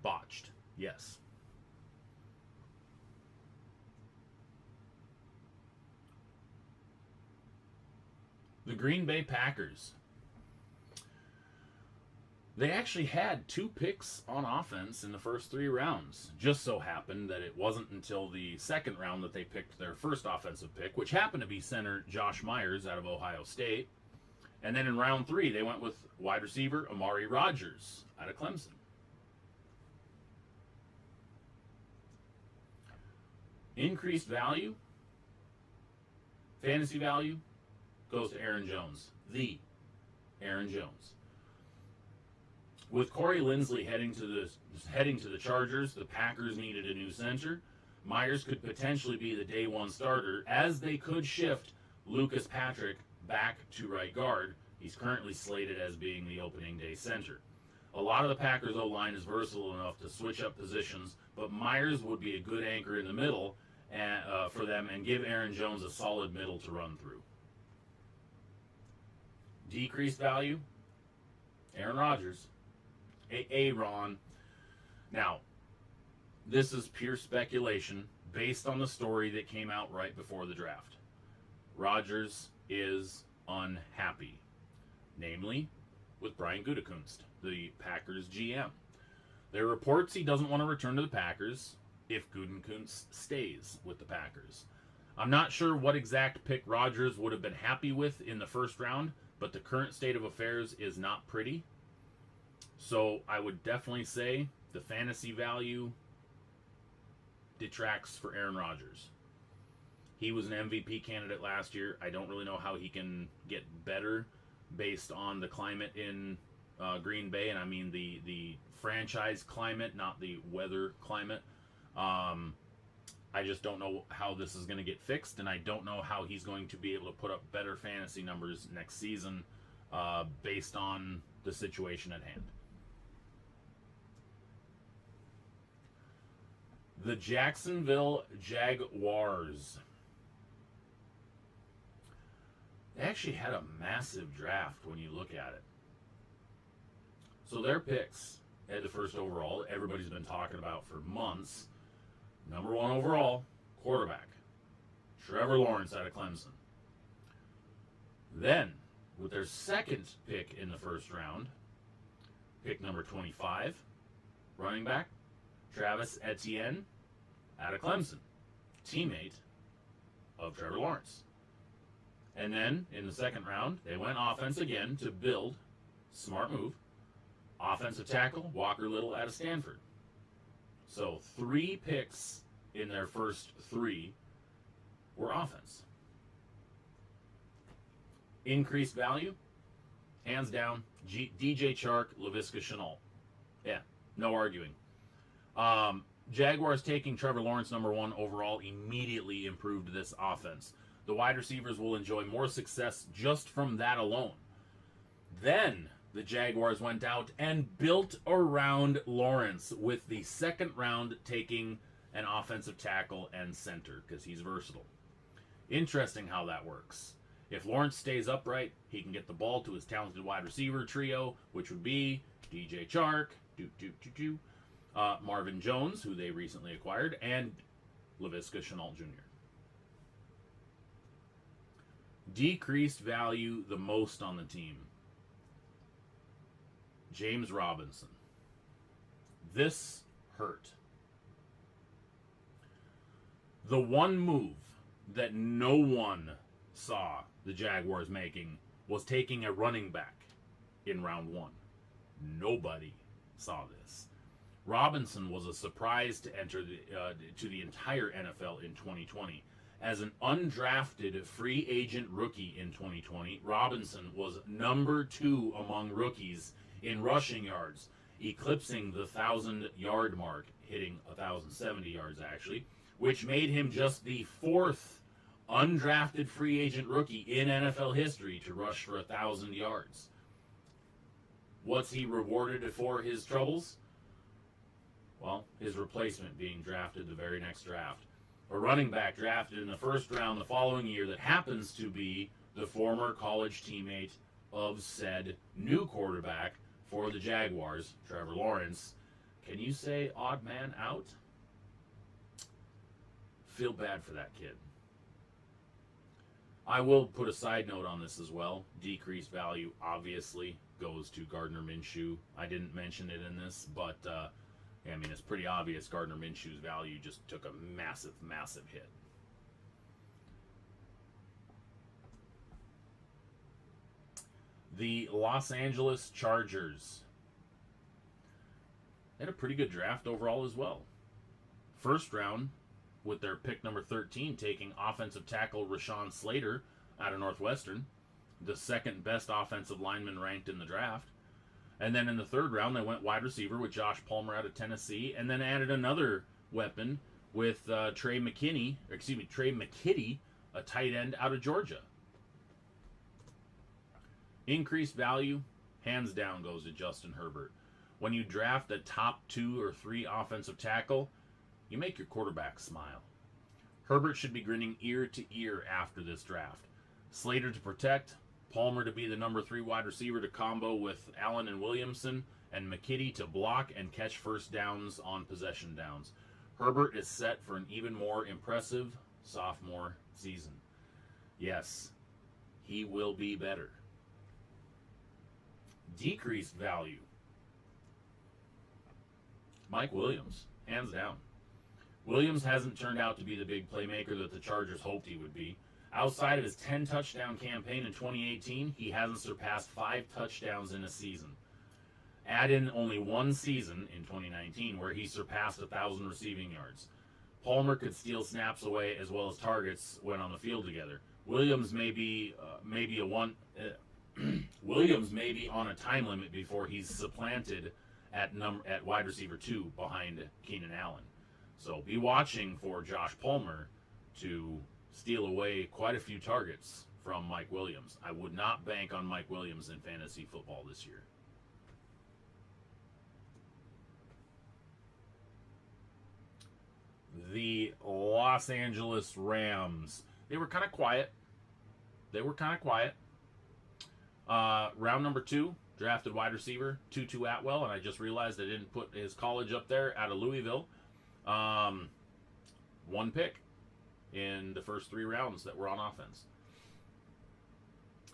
Botched. Yes. The Green Bay Packers. They actually had 2 picks on offense in the first 3 rounds. Just so happened that it wasn't until the 2nd round that they picked their first offensive pick, which happened to be center Josh Myers out of Ohio State. And then in round 3, they went with wide receiver Amari Rodgers out of Clemson. Increased value, fantasy value, goes to Aaron Jones. The Aaron Jones. With Corey Linsley heading to the Chargers, the Packers needed a new center. Myers could potentially be the day 1 starter, as they could shift Lucas Patrick back to right guard. He's currently slated as being the opening day center. A lot of the Packers O-line is versatile enough to switch up positions, but Myers would be a good anchor in the middle for them and give Aaron Jones a solid middle to run through. Decreased value, Aaron Rodgers. Aaron. Now, this is pure speculation based on the story that came out right before the draft. Rodgers is unhappy, namely with Brian Gutekunst, the Packers GM. There are reports he doesn't want to return to the Packers if Gutekunst stays with the Packers. I'm not sure what exact pick Rodgers would have been happy with in the 1st round, but the current state of affairs is not pretty. So I would definitely say the fantasy value detracts for Aaron Rodgers. He was an MVP candidate last year. I don't really know how he can get better based on the climate in Green Bay, and I mean the franchise climate, not the weather climate. I just don't know how this is going to get fixed, and I don't know how he's going to be able to put up better fantasy numbers next season based on the situation at hand. The Jacksonville Jaguars. They actually had a massive draft when you look at it. So their picks at the first overall, everybody's been talking about for months. Number 1 overall, quarterback, Trevor Lawrence out of Clemson. Then, with their second pick in the first round, pick number 25, running back, Travis Etienne out of Clemson, teammate of Trevor Lawrence. And then, in the second round, they went offense again to build, smart move, offensive tackle, Walker Little out of Stanford. So 3 picks in their first 3 were offense. Increased value, hands down, DJ Chark, Laviska Shenault. Yeah, no arguing. Jaguars taking Trevor Lawrence number 1 overall immediately improved this offense. The wide receivers will enjoy more success just from that alone. Then the Jaguars went out and built around Lawrence with the second round taking an offensive tackle and center because he's versatile. Interesting how that works. If Lawrence stays upright, he can get the ball to his talented wide receiver trio, which would be DJ Chark, Marvin Jones, who they recently acquired, and Laviska Shenault Jr. Decreased value the most on the team. James Robinson. This hurt. The one move that no one saw the Jaguars making was taking a running back in round 1. Nobody saw this. Robinson was a surprise to enter to the entire NFL in 2020. As an undrafted free agent rookie in 2020, Robinson was number 2 among rookies in rushing yards, eclipsing the 1,000-yard mark, hitting 1,070 yards actually, which made him just the 4th undrafted free agent rookie in NFL history to rush for 1,000 yards. What's he rewarded for his troubles? Well, his replacement being drafted the very next draft. A running back drafted in the first round the following year that happens to be the former college teammate of said new quarterback for the Jaguars, Trevor Lawrence. Can you say odd man out? Feel bad for that kid. I will put a side note on this as well. Decreased value obviously goes to Gardner Minshew. I didn't mention it in this, but I mean, it's pretty obvious Gardner Minshew's value just took a massive, massive hit. The Los Angeles Chargers. They had a pretty good draft overall as well. First round, with their pick number 13, taking offensive tackle Rashawn Slater out of Northwestern, the second best offensive lineman ranked in the draft. And then in the third round, they went wide receiver with Josh Palmer out of Tennessee, and then added another weapon with Trey McKitty, a tight end out of Georgia. Increased value, hands down, goes to Justin Herbert. When you draft a top 2 or 3 offensive tackle, you make your quarterback smile. Herbert should be grinning ear to ear after this draft. Slater to protect, Palmer to be the number 3 wide receiver to combo with Allen and Williamson, and McKitty to block and catch first downs on possession downs. Herbert is set for an even more impressive sophomore season. Yes, he will be better. Decreased value. Mike Williams, hands down. Williams hasn't turned out to be the big playmaker that the Chargers hoped he would be. Outside of his 10-touchdown campaign in 2018, he hasn't surpassed 5 touchdowns in a season. Add in only one season in 2019 where he surpassed 1,000 receiving yards. Palmer could steal snaps away as well as targets when on the field together. Williams may be Williams may be on a time limit before he's supplanted at wide receiver 2 behind Keenan Allen. So be watching for Josh Palmer to steal away quite a few targets from Mike Williams. I would not bank on Mike Williams in fantasy football this year. The Los Angeles Rams. They were kind of quiet. Round number 2, drafted wide receiver Tutu Atwell, and I just realized I didn't put his college up there, out of Louisville. 1 pick in the first 3 rounds that were on offense.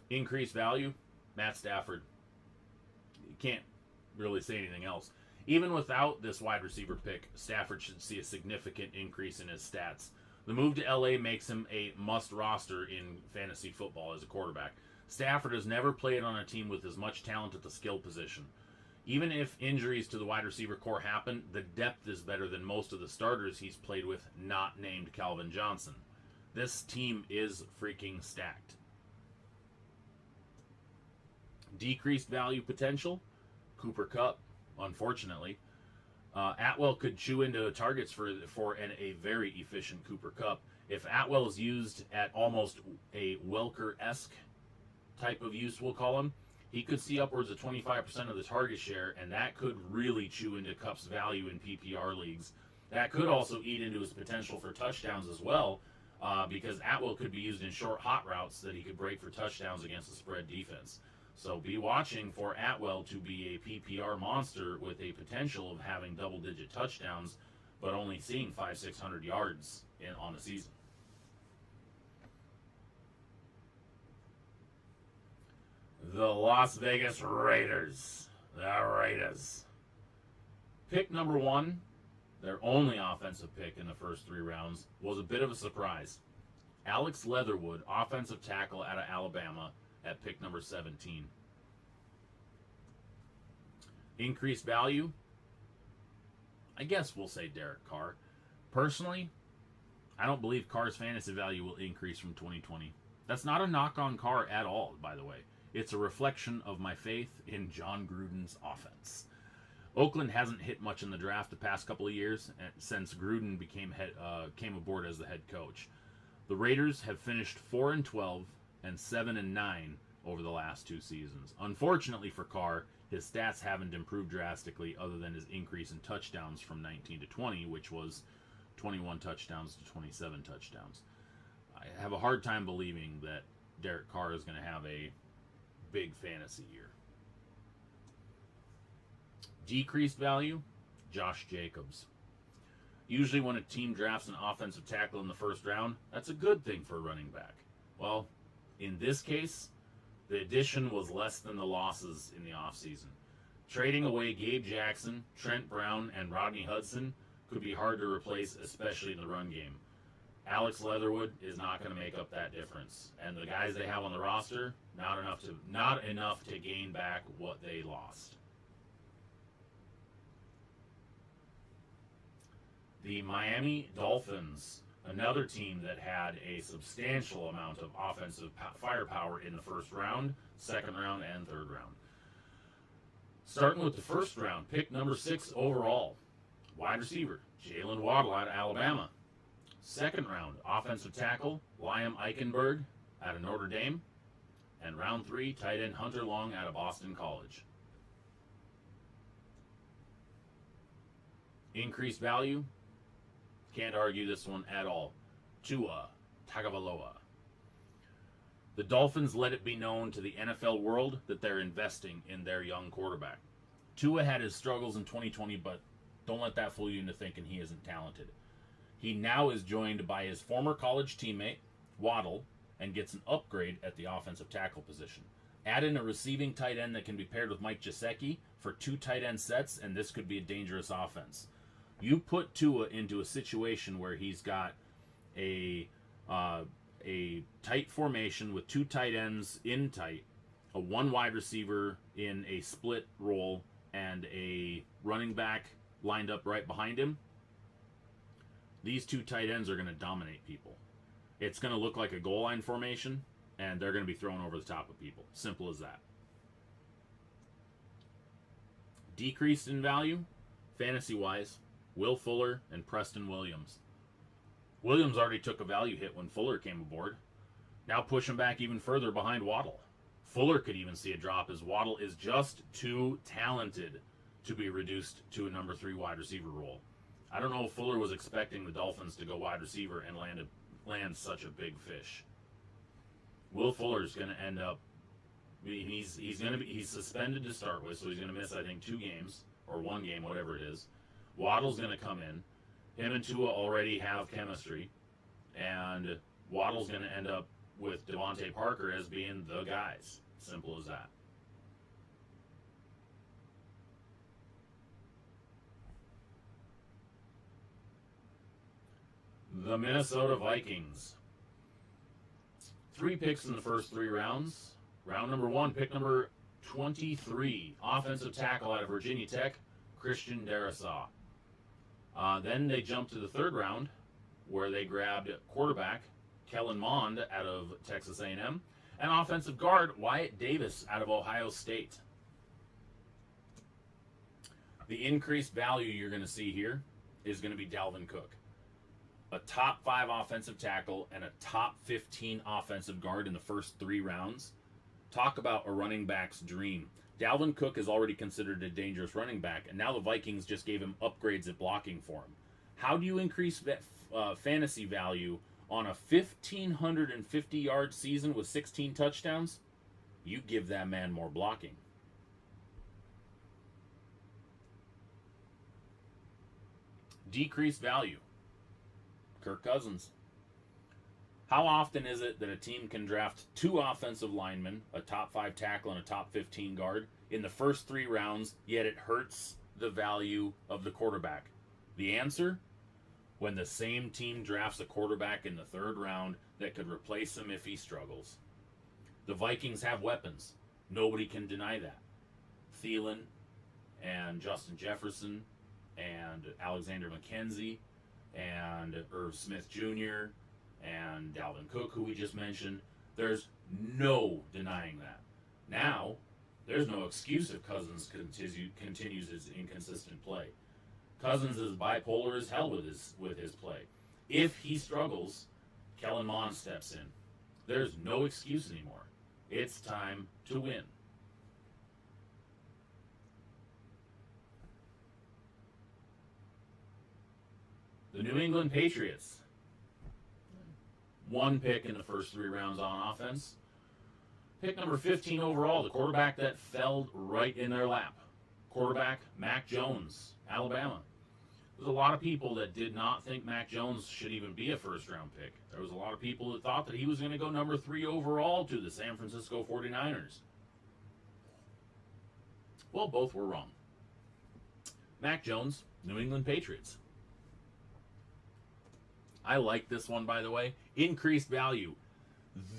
Increased value, Matt Stafford. You can't really say anything else. Even without this wide receiver pick, Stafford should see a significant increase in his stats. The move to LA makes him a must roster in fantasy football as a quarterback. Stafford has never played on a team with as much talent at the skill position. Even if injuries to the wide receiver core happen, the depth is better than most of the starters he's played with, not named Calvin Johnson. This team is freaking stacked. Decreased value potential, Cooper Kupp, unfortunately. Atwell could chew into targets for a very efficient Cooper Kupp. If Atwell is used at almost a Welker-esque type of use, we'll call him, he could see upwards of 25% of the target share, and that could really chew into Kupp's value in PPR leagues. That could also eat into his potential for touchdowns as well, because Atwell could be used in short hot routes that he could break for touchdowns against the spread defense. So be watching for Atwell to be a PPR monster with a potential of having double-digit touchdowns, but only seeing 500-600 yards on the season. The Las Vegas Raiders. The Raiders. Pick number 1, their only offensive pick in the first 3 rounds, was a bit of a surprise. Alex Leatherwood, offensive tackle out of Alabama, at pick number 17. Increased value? I guess we'll say Derek Carr. Personally, I don't believe Carr's fantasy value will increase from 2020. That's not a knock on Carr at all, by the way. It's a reflection of my faith in John Gruden's offense. Oakland hasn't hit much in the draft the past couple of years since Gruden came aboard as the head coach. The Raiders have finished 4-12 and 7-9 over the last 2 seasons. Unfortunately for Carr, his stats haven't improved drastically other than his increase in touchdowns from 19 to 20, which was 21 touchdowns to 27 touchdowns. I have a hard time believing that Derek Carr is going to have a big fantasy year. Decreased value, Josh Jacobs. Usually when a team drafts an offensive tackle in the first round, that's a good thing for a running back. Well, in this case, the addition was less than the losses in the offseason. Trading away Gabe Jackson, Trent Brown, and Rodney Hudson could be hard to replace, especially in the run game. Alex Leatherwood is not going to make up that difference. And the guys they have on the roster, not enough to gain back what they lost. The Miami Dolphins, another team that had a substantial amount of offensive firepower in the first round, second round, and third round. Starting with the first round, pick number 6 overall, wide receiver, Jalen Waddle out of Alabama. Second round, offensive tackle, Liam Eichenberg out of Notre Dame. And round 3, tight end Hunter Long out of Boston College. Increased value, can't argue this one at all. Tua Tagovailoa. The Dolphins let it be known to the NFL world that they're investing in their young quarterback. Tua had his struggles in 2020, but don't let that fool you into thinking he isn't talented. He now is joined by his former college teammate, Waddle, and gets an upgrade at the offensive tackle position. Add in a receiving tight end that can be paired with Mike Gesicki for 2 tight end sets, and this could be a dangerous offense. You put Tua into a situation where he's got a a tight formation with 2 tight ends in tight, a 1 wide receiver in a split role, and a running back lined up right behind him, these 2 tight ends are going to dominate people. It's going to look like a goal line formation, and they're going to be thrown over the top of people. Simple as that. Decreased in value, fantasy-wise, Will Fuller and Preston Williams. Williams already took a value hit when Fuller came aboard. Now push him back even further behind Waddle. Fuller could even see a drop as Waddle is just too talented to be reduced to a number 3 wide receiver role. I don't know if Fuller was expecting the Dolphins to go wide receiver and land such a big fish. Will Fuller's going to end up, he's suspended to start with, so he's going to miss, I think, 2 games or 1 game, whatever it is. Waddle's going to come in. Him and Tua already have chemistry, and Waddle's going to end up with Devontae Parker as being the guys. Simple as that. The Minnesota Vikings. 3 picks in the first 3 rounds. Round number 1, pick number 23, offensive tackle out of Virginia Tech, Christian Darrisaw. Then they jumped to the 3rd round, where they grabbed quarterback Kellen Mond out of Texas A&M, and offensive guard Wyatt Davis out of Ohio State. The increased value you're going to see here is going to be Dalvin Cook. A top 5 offensive tackle and a top 15 offensive guard in the first 3 rounds. Talk about a running back's dream. Dalvin Cook is already considered a dangerous running back, and now the Vikings just gave him upgrades at blocking for him. How do you increase fantasy value on a 1,550-yard season with 16 touchdowns? You give that man more blocking. Decreased value. Kirk Cousins. How often is it that a team can draft 2 offensive linemen, a top 5 tackle and a top 15 guard, in the first 3 rounds, yet it hurts the value of the quarterback? The answer? When the same team drafts a quarterback in the 3rd round that could replace him if he struggles. The Vikings have weapons. Nobody can deny that. Thielen and Justin Jefferson and Alexander McKenzie and Irv Smith Jr., and Dalvin Cook, who we just mentioned. There's no denying that. Now, there's no excuse if Cousins continues his inconsistent play. Cousins is bipolar as hell with his play. If he struggles, Kellen Mond steps in. There's no excuse anymore. It's time to win. The New England Patriots. 1 pick in the first 3 rounds on offense. Pick number 15 overall, the quarterback that fell right in their lap. Quarterback Mac Jones, Alabama. There's a lot of people that did not think Mac Jones should even be a first-round pick. There was a lot of people that thought that he was going to go number 3 overall to the San Francisco 49ers. Well, both were wrong. Mac Jones, New England Patriots. I like this one, by the way. Increased value.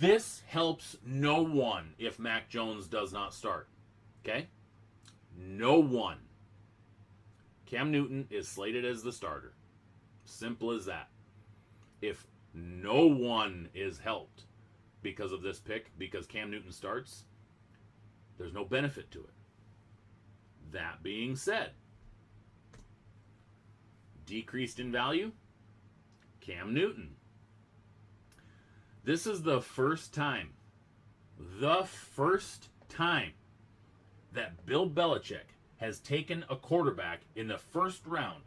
This helps no one if Mac Jones does not start. Okay? No one. Cam Newton is slated as the starter. Simple as that. If no one is helped because of this pick, because Cam Newton starts, there's no benefit to it. That being said, decreased in value, Cam Newton. This is the first time that Bill Belichick has taken a quarterback in the first round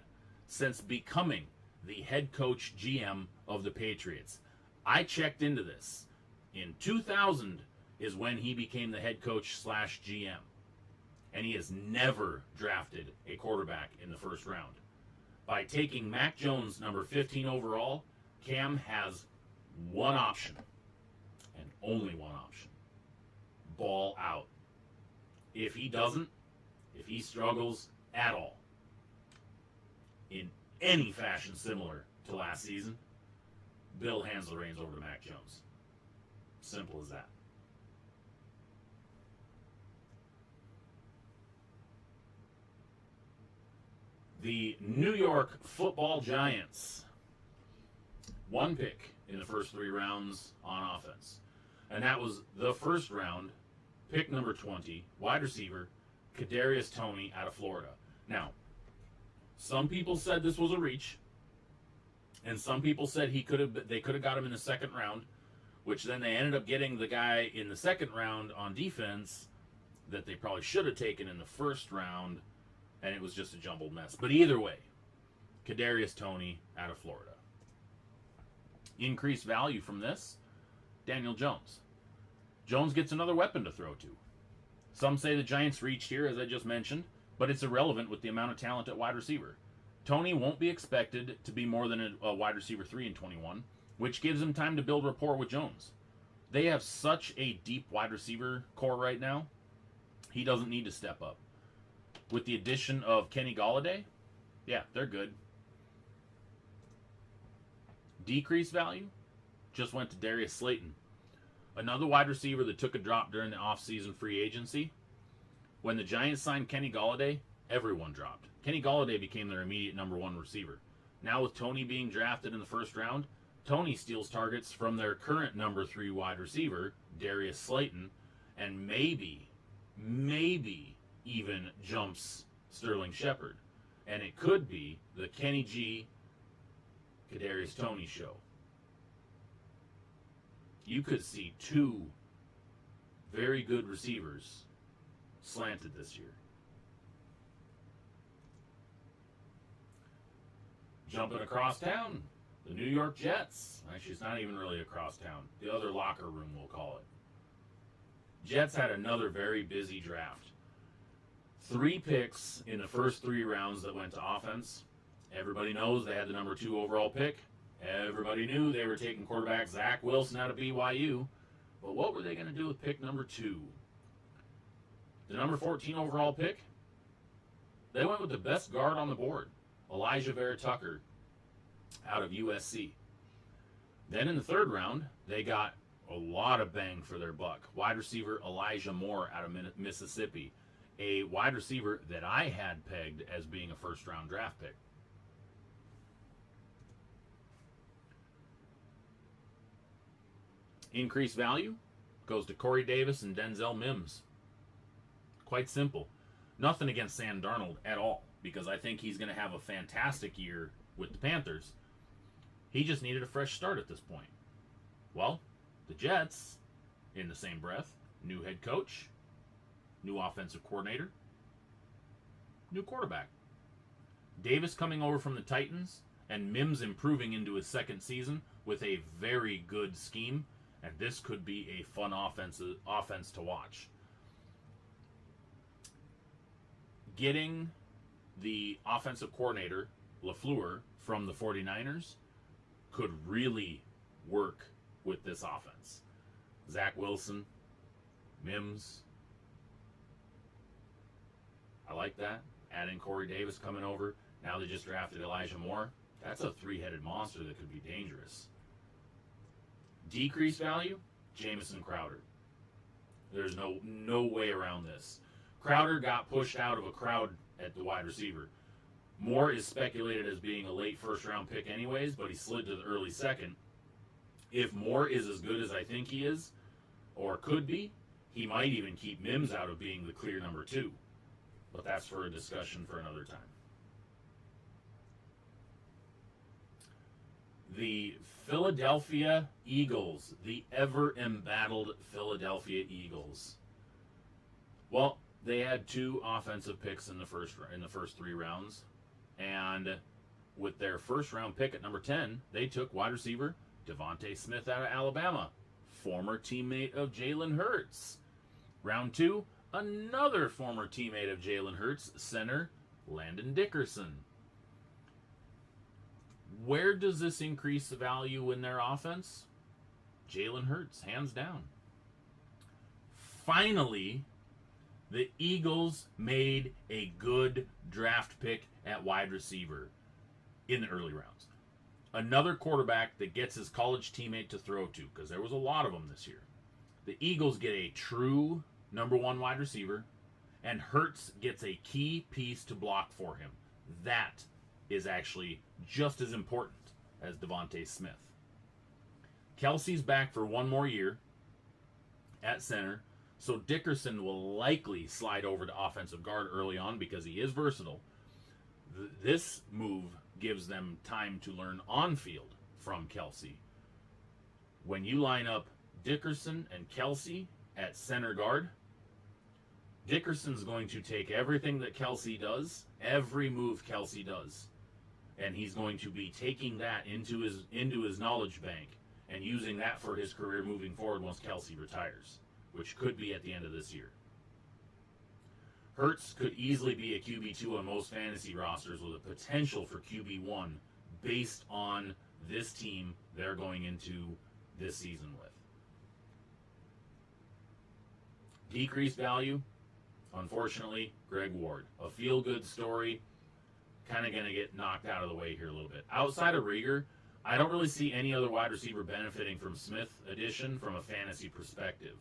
since becoming the head coach GM of the Patriots. I checked into this. In 2000 is when he became the head coach / GM. And he has never drafted a quarterback in the first round. By taking Mac Jones, number 15 overall, Cam has one option, and only one option. Ball out. If he doesn't, if he struggles at all, in any fashion similar to last season, Bill hands the reins over to Mac Jones. Simple as that. The New York Football Giants. 1 pick in the first 3 rounds on offense. And that was the first round, pick number 20, wide receiver, Kadarius Toney out of Florida. Now, some people said this was a reach, and some people said they could have got him in the second round, which then they ended up getting the guy in the second round on defense that they probably should have taken in the first round, and it was just a jumbled mess. But either way, Kadarius Toney out of Florida. Increased value from this, Daniel Jones. Jones gets another weapon to throw to. Some say the Giants reached here, as I just mentioned, but it's irrelevant with the amount of talent at wide receiver. Toney won't be expected to be more than a wide receiver 3 in 21, which gives him time to build rapport with Jones. They have such a deep wide receiver core right now, he doesn't need to step up. With the addition of Kenny Golladay, yeah, they're good. Decreased value just went to Darius Slayton, another wide receiver that took a drop during the offseason free agency. When the Giants signed Kenny Golladay, everyone dropped. Kenny Golladay became their immediate number 1 receiver. Now with Toney being drafted in the first round, Toney steals targets from their current number 3 wide receiver, Darius Slayton, and maybe even jumps Sterling Shepard. And it could be the Kenny G, Kadarius Toney show. You could see 2 very good receivers slanted this year. Jumping across town, the New York Jets. Actually, it's not even really across town. The other locker room, we'll call it. Jets had another very busy draft. 3 picks in the first 3 rounds that went to offense. Everybody knows they had the number 2 overall pick. Everybody knew they were taking quarterback Zach Wilson out of BYU. But what were they going to do with pick number 2? The number 14 overall pick? They went with the best guard on the board, Elijah Vera Tucker out of USC. Then in the 3rd round, they got a lot of bang for their buck. Wide receiver Elijah Moore out of Mississippi. A wide receiver that I had pegged as being a first-round draft pick. Increased value goes to Corey Davis and Denzel Mims. Quite simple. Nothing against Sam Darnold at all, because I think he's going to have a fantastic year with the Panthers. He just needed a fresh start at this point. Well, the Jets, in the same breath, new head coach, new offensive coordinator, new quarterback. Davis coming over from the Titans, and Mims improving into his 2nd season with a very good scheme, and this could be a fun offense to watch. Getting the offensive coordinator, LaFleur, from the 49ers could really work with this offense. Zach Wilson, Mims. I like that. Adding Corey Davis coming over. Now they just drafted Elijah Moore. That's a 3-headed monster that could be dangerous. Decreased value, Jamison Crowder. There's no way around this. Crowder got pushed out of a crowd at the wide receiver. Moore is speculated as being a late first-round pick anyways, but he slid to the early 2nd. If Moore is as good as I think he is, or could be, he might even keep Mims out of being the clear number 2. But that's for a discussion for another time. The Philadelphia Eagles, the ever-embattled Philadelphia Eagles. Well, they had 2 offensive picks in the first 3 rounds, and with their first-round pick at number 10, they took wide receiver Devontae Smith out of Alabama, former teammate of Jalen Hurts. Round 2, another former teammate of Jalen Hurts, center Landon Dickerson. Where does this increase the value in their offense? Jalen Hurts, hands down. Finally, the Eagles made a good draft pick at wide receiver in the early rounds. Another quarterback that gets his college teammate to throw to, because there was a lot of them this year. The Eagles get a true number one wide receiver, and Hurts gets a key piece to block for him. That is actually just as important as Devontae Smith. Kelsey's back for one more year at center, so Dickerson will likely slide over to offensive guard early on because he is versatile. This move gives them time to learn on field from Kelsey. When you line up Dickerson and Kelsey at center guard, Dickerson's going to take everything that Kelsey does, every move Kelsey does, and he's going to be taking that into his knowledge bank and using that for his career moving forward once Kelsey retires, which could be at the end of this year. Hurts could easily be a QB2 on most fantasy rosters with a potential for QB1 based on this team they're going into this season with. Decreased value, unfortunately, Greg Ward. A feel-good story, kind of going to get knocked out of the way here a little bit. Outside of Rieger, I don't really see any other wide receiver benefiting from Smith addition from a fantasy perspective.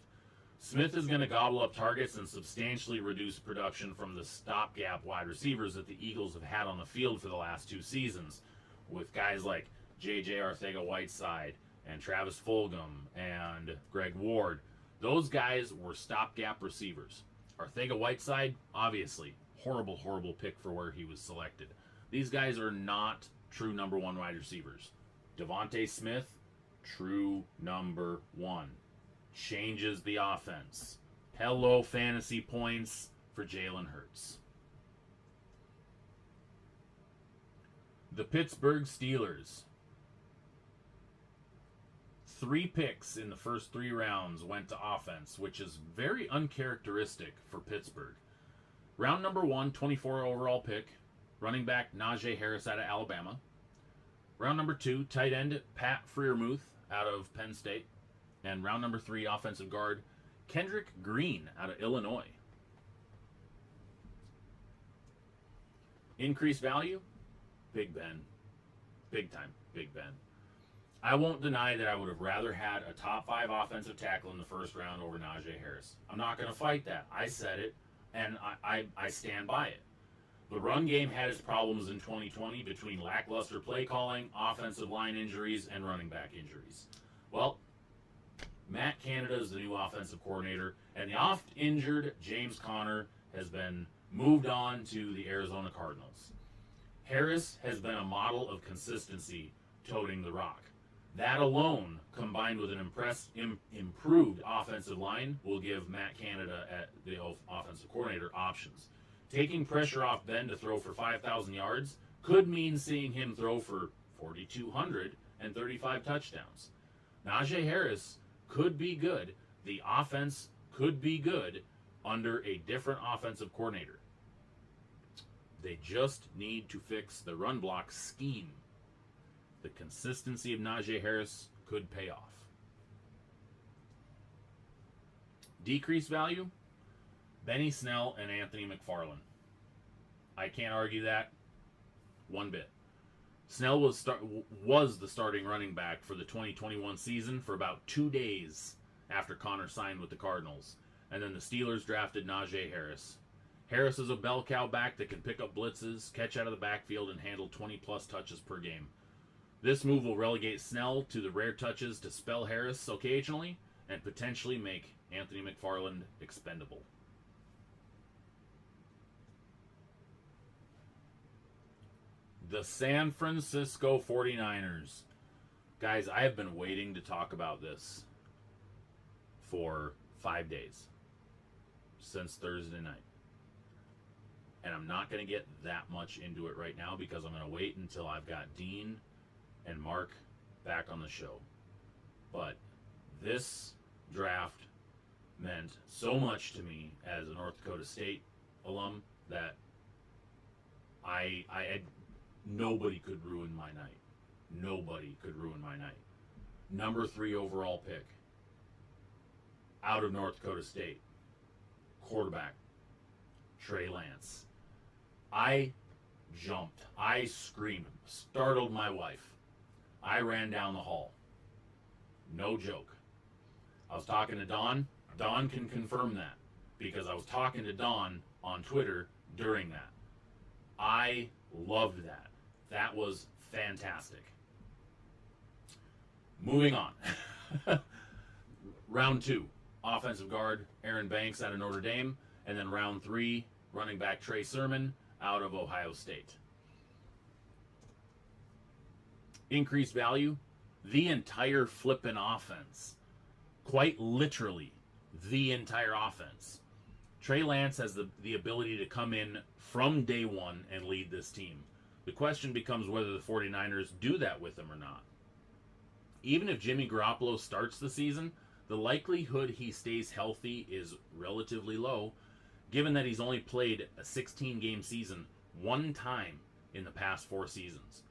Smith is going to gobble up targets and substantially reduce production from the stopgap wide receivers that the Eagles have had on the field for the last two seasons, with guys like J.J. Arcega-Whiteside and Travis Fulgham and Greg Ward. Those guys were stopgap receivers. Arcega-Whiteside, obviously, horrible pick for where he was selected. These guys are not true number one wide receivers. Devontae Smith, true number one. Changes the offense. Hello, fantasy points for Jalen Hurts. The Pittsburgh Steelers. 3 picks in the first 3 rounds went to offense, which is very uncharacteristic for Pittsburgh. Round number 1, 24 overall pick, running back Najee Harris out of Alabama. Round number 2, tight end Pat Freiermuth out of Penn State. And round number 3, offensive guard Kendrick Green out of Illinois. Increased value? Big Ben. Big time, Big Ben. I won't deny that I would have rather had a top 5 offensive tackle in the first round over Najee Harris. I'm not going to fight that. I said it, and I stand by it. The run game had its problems in 2020 between lackluster play calling, offensive line injuries, and running back injuries. Well, Matt Canada is the new offensive coordinator, and the oft-injured James Conner has been moved on to the Arizona Cardinals. Harris has been a model of consistency toting the rock. That alone, combined with an improved offensive line, will give Matt Canada, at the offensive coordinator, options. Taking pressure off Ben to throw for 5,000 yards could mean seeing him throw for 4,200 and 35 touchdowns. Najee Harris could be good. The offense could be good under a different offensive coordinator. They just need to fix the run block scheme. The consistency of Najee Harris could pay off. Decreased value? Benny Snell and Anthony McFarland. I can't argue that one bit. Snell was the starting running back for the 2021 season for about 2 days after Conner signed with the Cardinals. And then the Steelers drafted Najee Harris. Harris is a bell cow back that can pick up blitzes, catch out of the backfield, and handle 20-plus touches per game. This move will relegate Snell to the rare touches to spell Harris occasionally and potentially make Anthony McFarland expendable. The San Francisco 49ers. Guys, I have been waiting to talk about this for 5 days. Since Thursday night. And I'm not going to get that much into it right now because I'm going to wait until I've got Dean and Mark back on the show. But this draft meant so much to me as a North Dakota State alum that I had nobody could ruin my night. Nobody could ruin my night. Number 3 overall pick out of North Dakota State. Quarterback Trey Lance. I jumped. I screamed. Startled my wife. I ran down the hall. No joke. I was talking to Don. Don can confirm that because I was talking to Don on Twitter during that. I loved that. That was fantastic. Moving on. Round 2, offensive guard Aaron Banks out of Notre Dame. And then round 3, running back Trey Sermon out of Ohio State. Increased value, the entire flippin' offense. Quite literally, the entire offense. Trey Lance has the ability to come in from day one and lead this team. The question becomes whether the 49ers do that with him or not. Even if Jimmy Garoppolo starts the season, the likelihood he stays healthy is relatively low, given that he's only played a 16-game season one time in the past 4 seasons.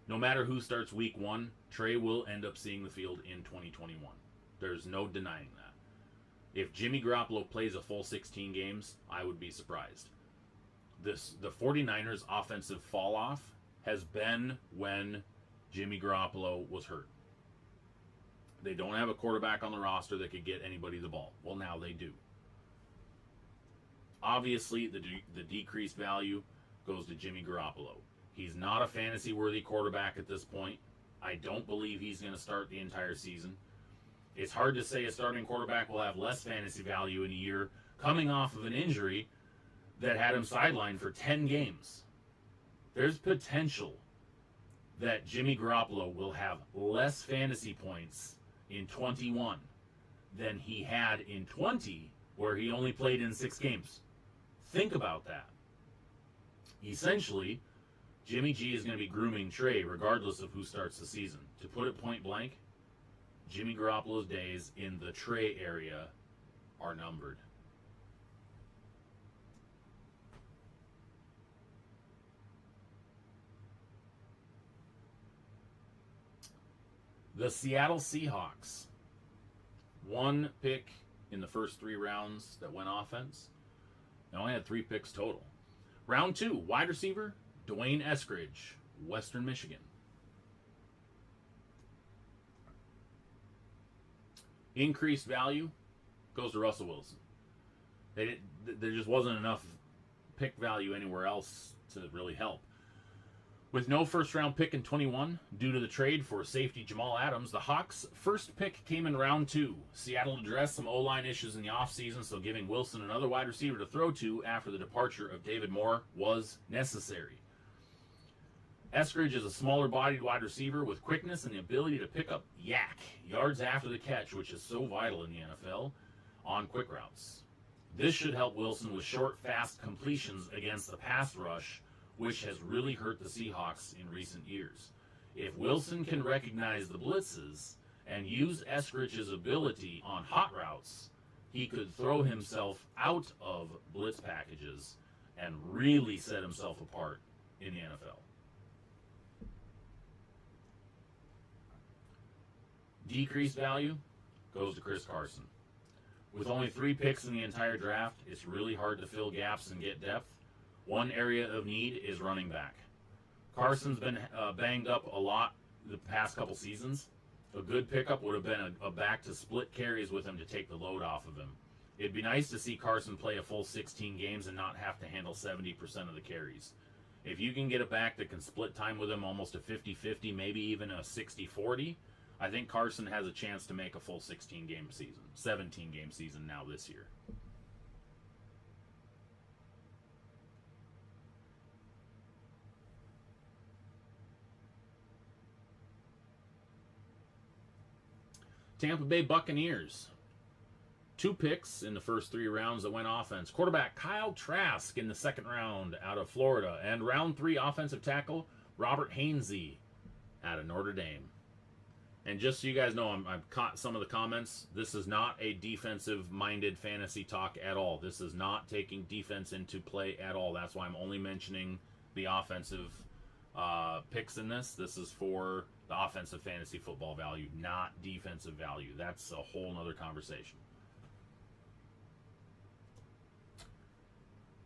No matter who starts week 1, Trey will end up seeing the field in 2021. There's no denying that. If Jimmy Garoppolo plays a full 16 games, I would be surprised. The 49ers' offensive fall-off has been when Jimmy Garoppolo was hurt. They don't have a quarterback on the roster that could get anybody the ball. Well, now they do. Obviously, the decreased value goes to Jimmy Garoppolo. He's not a fantasy-worthy quarterback at this point. I don't believe he's going to start the entire season. It's hard to say a starting quarterback will have less fantasy value in a year coming off of an injury that had him sidelined for 10 games. There's potential that Jimmy Garoppolo will have less fantasy points in 21 than he had in 20, where he only played in 6 games. Think about that. Essentially, Jimmy G is going to be grooming Trey regardless of who starts the season. To put it point blank, Jimmy Garoppolo's days in the Trey area are numbered. The Seattle Seahawks. 1 pick in the first 3 rounds that went offense. They only had 3 picks total. Round 2, wide receiver, Dwayne Eskridge, Western Michigan. Increased value goes to Russell Wilson. There just wasn't enough pick value anywhere else to really help. With no first-round pick in 21, due to the trade for safety Jamal Adams, the Hawks' first pick came in round 2. Seattle addressed some O-line issues in the offseason, so giving Wilson another wide receiver to throw to after the departure of David Moore was necessary. Eskridge is a smaller-bodied wide receiver with quickness and the ability to pick up yards after the catch, which is so vital in the NFL, on quick routes. This should help Wilson with short, fast completions against the pass rush, which has really hurt the Seahawks in recent years. If Wilson can recognize the blitzes and use Eskridge's ability on hot routes, he could throw himself out of blitz packages and really set himself apart in the NFL. Decreased value goes to Chris Carson. With only 3 picks in the entire draft, it's really hard to fill gaps and get depth. One area of need is running back. Carson's been banged up a lot the past couple seasons. A good pickup would have been a back to split carries with him to take the load off of him. It'd be nice to see Carson play a full 16 games and not have to handle 70% of the carries. If you can get a back that can split time with him almost a 50-50, maybe even a 60-40, I think Carson has a chance to make a full 16-game season, 17-game season now this year. Tampa Bay Buccaneers. 2 picks in the first 3 rounds that went offense. Quarterback Kyle Trask in the 2nd round out of Florida. And round 3 offensive tackle Robert Hainsey out of Notre Dame. And just so you guys know, I've caught some of the comments. This is not a defensive-minded fantasy talk at all. This is not taking defense into play at all. That's why I'm only mentioning the offensive picks in this. This is for the offensive fantasy football value, not defensive value. That's a whole nother conversation.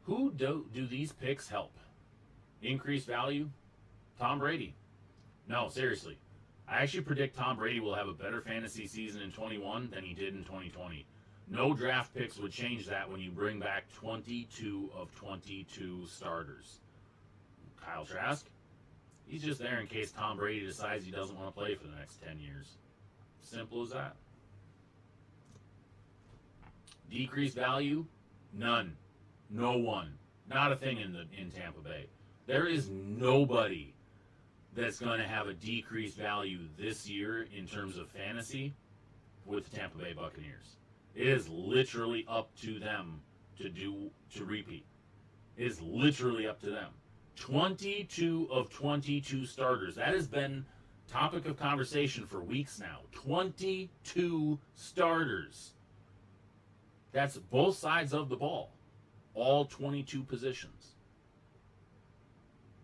Who do these picks help? Increase value? Tom Brady. No, seriously. I actually predict Tom Brady will have a better fantasy season in 21 than he did in 2020. No draft picks would change that when you bring back 22 of 22 starters. Kyle Trask, he's just there in case Tom Brady decides he doesn't want to play for the next 10 years. Simple as that. Decreased value? None. No one. Not a thing in Tampa Bay. There is nobody that's going to have a decreased value this year in terms of fantasy with the Tampa Bay Buccaneers. It is literally up to them to repeat. It is literally up to them. 22 of 22 starters. That has been topic of conversation for weeks now. 22 starters. That's both sides of the ball. All 22 positions.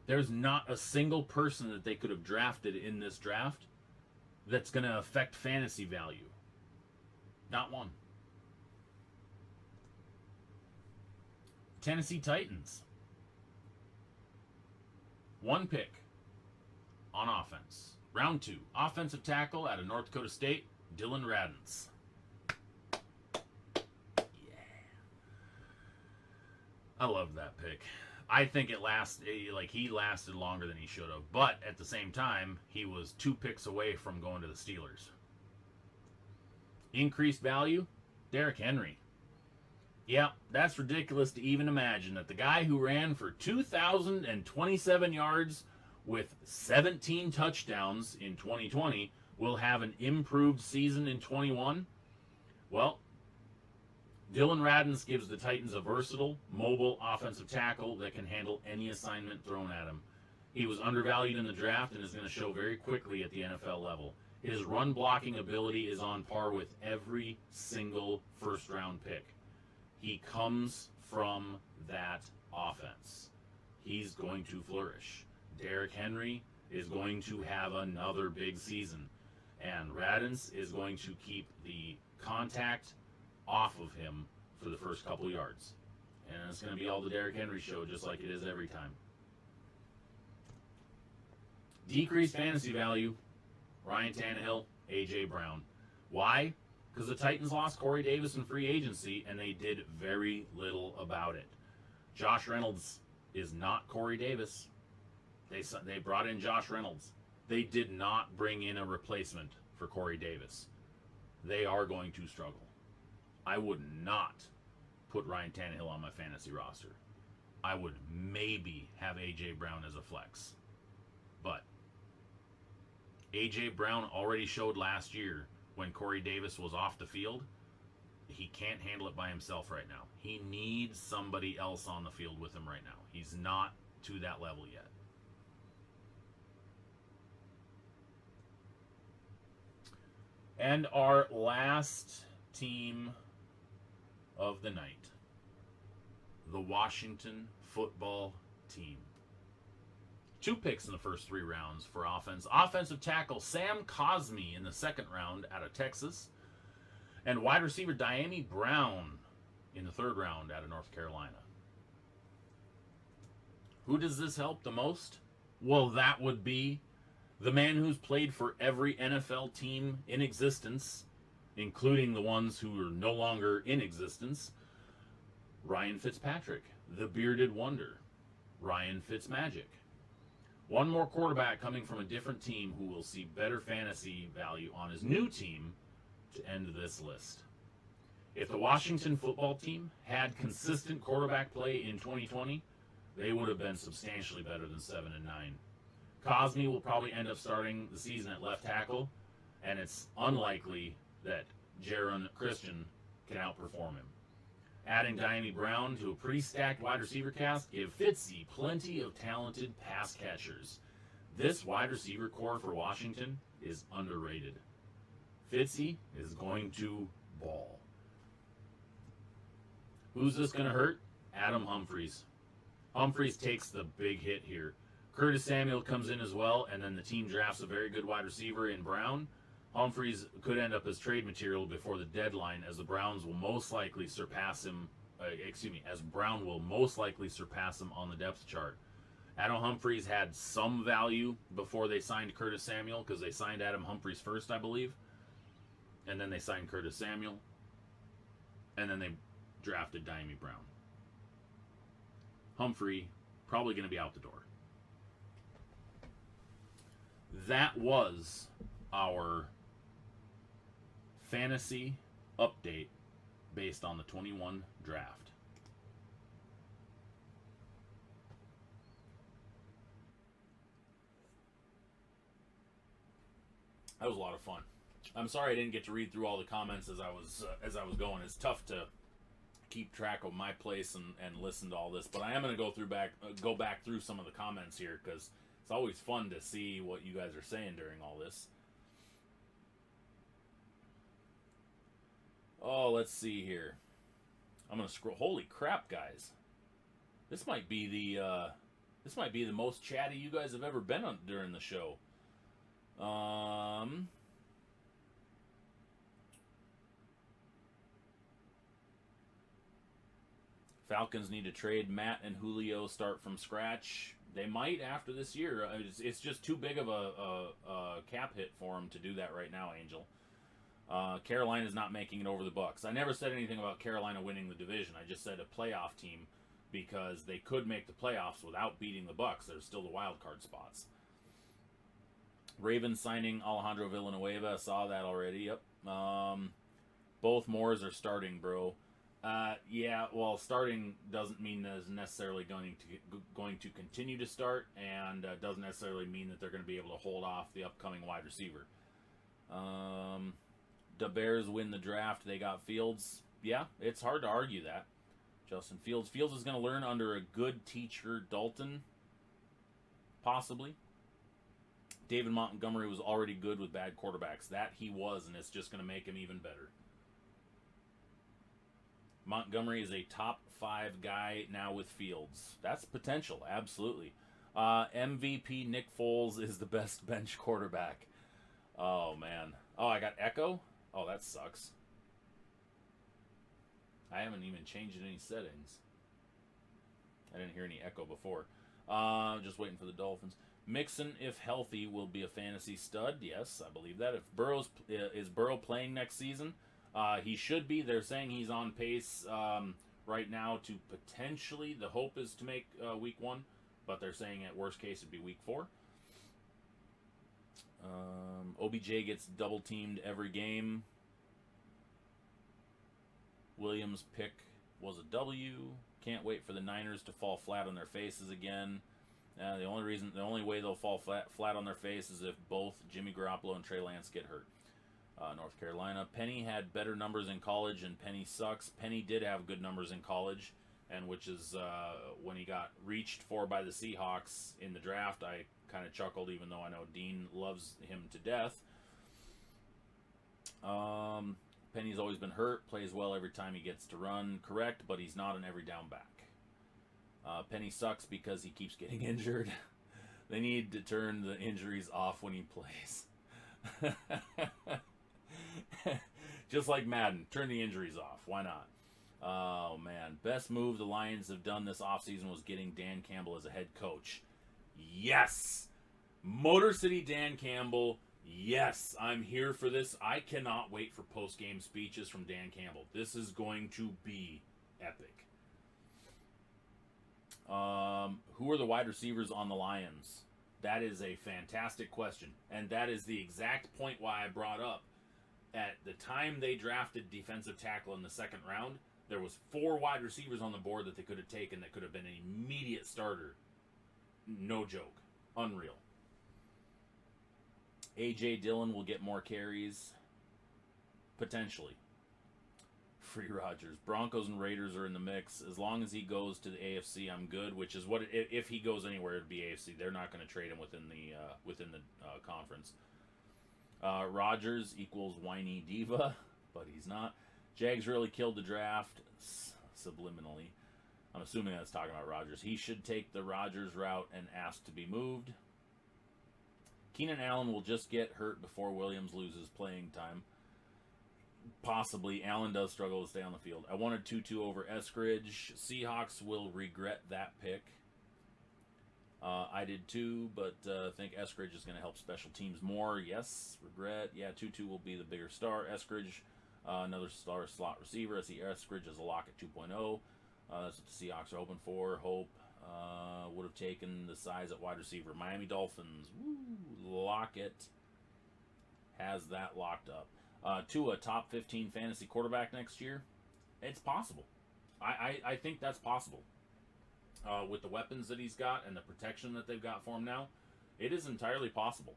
There's not a single person that they could have drafted in this draft that's going to affect fantasy value. Not one. Tennessee Titans. One pick on offense. Round 2. Offensive tackle out of North Dakota State, Dylan Radins. Yeah. I love that pick. I think he lasted longer than he should have. But at the same time, he was 2 picks away from going to the Steelers. Increased value, Derrick Henry. Yeah, that's ridiculous to even imagine that the guy who ran for 2,027 yards with 17 touchdowns in 2020 will have an improved season in 21. Well, Dylan Radins gives the Titans a versatile, mobile offensive tackle that can handle any assignment thrown at him. He was undervalued in the draft and is going to show very quickly at the NFL level. His run blocking ability is on par with every single first-round pick. He comes from that offense. He's going to flourish. Derrick Henry is going to have another big season. And Radins is going to keep the contact off of him for the first couple yards. And it's going to be all the Derrick Henry show, just like it is every time. Decreased fantasy value, Ryan Tannehill, A.J. Brown. Why? Because the Titans lost Corey Davis in free agency, and they did very little about it. Josh Reynolds is not Corey Davis. They brought in Josh Reynolds. They did not bring in a replacement for Corey Davis. They are going to struggle. I would not put Ryan Tannehill on my fantasy roster. I would maybe have A.J. Brown as a flex. But A.J. Brown already showed last year when Corey Davis was off the field, he can't handle it by himself right now. He needs somebody else on the field with him right now. He's not to that level yet. And our last team of the night, the Washington football team. 2 picks in the first 3 rounds for offense. Offensive tackle Sam Cosmi in the 2nd round out of Texas. And wide receiver Diami Brown in the 3rd round out of North Carolina. Who does this help the most? Well, that would be the man who's played for every NFL team in existence, including the ones who are no longer in existence. Ryan Fitzpatrick, the bearded wonder. Ryan Fitzmagic. One more quarterback coming from a different team who will see better fantasy value on his new team to end this list. If the Washington football team had consistent quarterback play in 2020, they would have been substantially better than 7-9. Cosmi will probably end up starting the season at left tackle, and it's unlikely that Jaron Christian can outperform him. Adding Diami Brown to a pretty stacked wide receiver cast give Fitzy plenty of talented pass catchers. This wide receiver core for Washington is underrated. Fitzy is going to ball. Who's this going to hurt? Adam Humphries. Humphries takes the big hit here. Curtis Samuel comes in as well, and then the team drafts a very good wide receiver in Brown. Humphries could end up as trade material before the deadline, as the Browns will most likely surpass him. As Brown will most likely surpass him on the depth chart. Adam Humphries had some value before they signed Curtis Samuel, because they signed Adam Humphries first, I believe. And then they signed Curtis Samuel. And then they drafted Diami Brown. Humphrey, probably going to be out the door. That was our fantasy update based on the 21 draft. That was a lot of fun. I'm sorry I didn't get to read through all the comments as I was going. It's tough to keep track of my place and listen to all this, but I am going to go back through some of the comments here, because it's always fun to see what you guys are saying during all this. Oh, let's see here. I'm going to scroll. Holy crap, guys! This might be the most chatty you guys have ever been on during the show. Falcons need to trade Matt and Julio, start from scratch. They might after this year. It's just too big of a cap hit for them to do that right now, Angel. Carolina's not making it over the Bucs. I never said anything about Carolina winning the division. I just said a playoff team, because they could make the playoffs without beating the Bucs. There's still the wild card spots. Ravens signing Alejandro Villanueva. Saw that already. Yep. Both Moores are starting, bro. Yeah, well, starting doesn't mean that it's necessarily going to continue to start, and doesn't necessarily mean that they're going to be able to hold off the upcoming wide receiver. The Bears win the draft. They got Fields. Yeah, it's hard to argue that. Justin Fields. Fields is going to learn under a good teacher, Dalton. Possibly. David Montgomery was already good with bad quarterbacks. That he was, and it's just going to make him even better. Montgomery is a top 5 guy now with Fields. That's potential, absolutely. MVP Nick Foles is the best bench quarterback. Oh, man. Oh, I got echo? Oh, that sucks. I haven't even changed any settings. I didn't hear any echo before. Just waiting for the Dolphins. Mixon, if healthy, will be a fantasy stud. Yes, I believe that. If is Burrow playing next season? He should be. They're saying he's on pace right now to potentially, the hope is to make week 1, but they're saying at worst case it'd be week 4. OBJ gets double teamed every game. Williams' pick was a W. Can't wait for the Niners to fall flat on their faces again. The only way they'll fall flat on their face is if both Jimmy Garoppolo and Trey Lance get hurt. North Carolina. Penny had better numbers in college, and Penny sucks. Penny did have good numbers in college, and which is when he got reached for by the Seahawks in the draft, I kind of chuckled, even though I know Dean loves him to death. Penny's always been hurt, plays well every time he gets to run, correct, but he's not an every down back. Penny sucks because he keeps getting injured. They need to turn the injuries off when he plays. Just like Madden, turn the injuries off. Why not? Oh, man. Best move the Lions have done this offseason was getting Dan Campbell as a head coach. Yes! Motor City Dan Campbell. Yes, I'm here for this. I cannot wait for post-game speeches from Dan Campbell. This is going to be epic. Who are the wide receivers on the Lions? That is a fantastic question. And that is the exact point why I brought up. At the time they drafted defensive tackle in the second round, there was 4 wide receivers on the board that they could have taken that could have been an immediate starter. No joke. Unreal. A.J. Dillon will get more carries. Potentially. Free Rodgers. Broncos and Raiders are in the mix. As long as he goes to the AFC, I'm good. Which is what if he goes anywhere, it'd be AFC. They're not going to trade him within the conference. Rodgers equals whiny diva, but he's not. Jags really killed the draft subliminally. I'm assuming that's talking about Rodgers. He should take the Rodgers route and ask to be moved. Keenan Allen will just get hurt before Williams loses playing time. Possibly. Allen does struggle to stay on the field. I wanted 2-2 over Eskridge. Seahawks will regret that pick. I did too, but think Eskridge is going to help special teams more. Yes, regret. Yeah, Tutu will be the bigger star. Eskridge, another star slot receiver. I see Eskridge as a lock at 2.0. That's what the Seahawks are hoping for. Hope would have taken the size at wide receiver. Miami Dolphins, woo, Lockett has that locked up. Tua, top 15 fantasy quarterback next year. It's possible. I think that's possible. With the weapons that he's got and the protection that they've got for him now, it is entirely possible.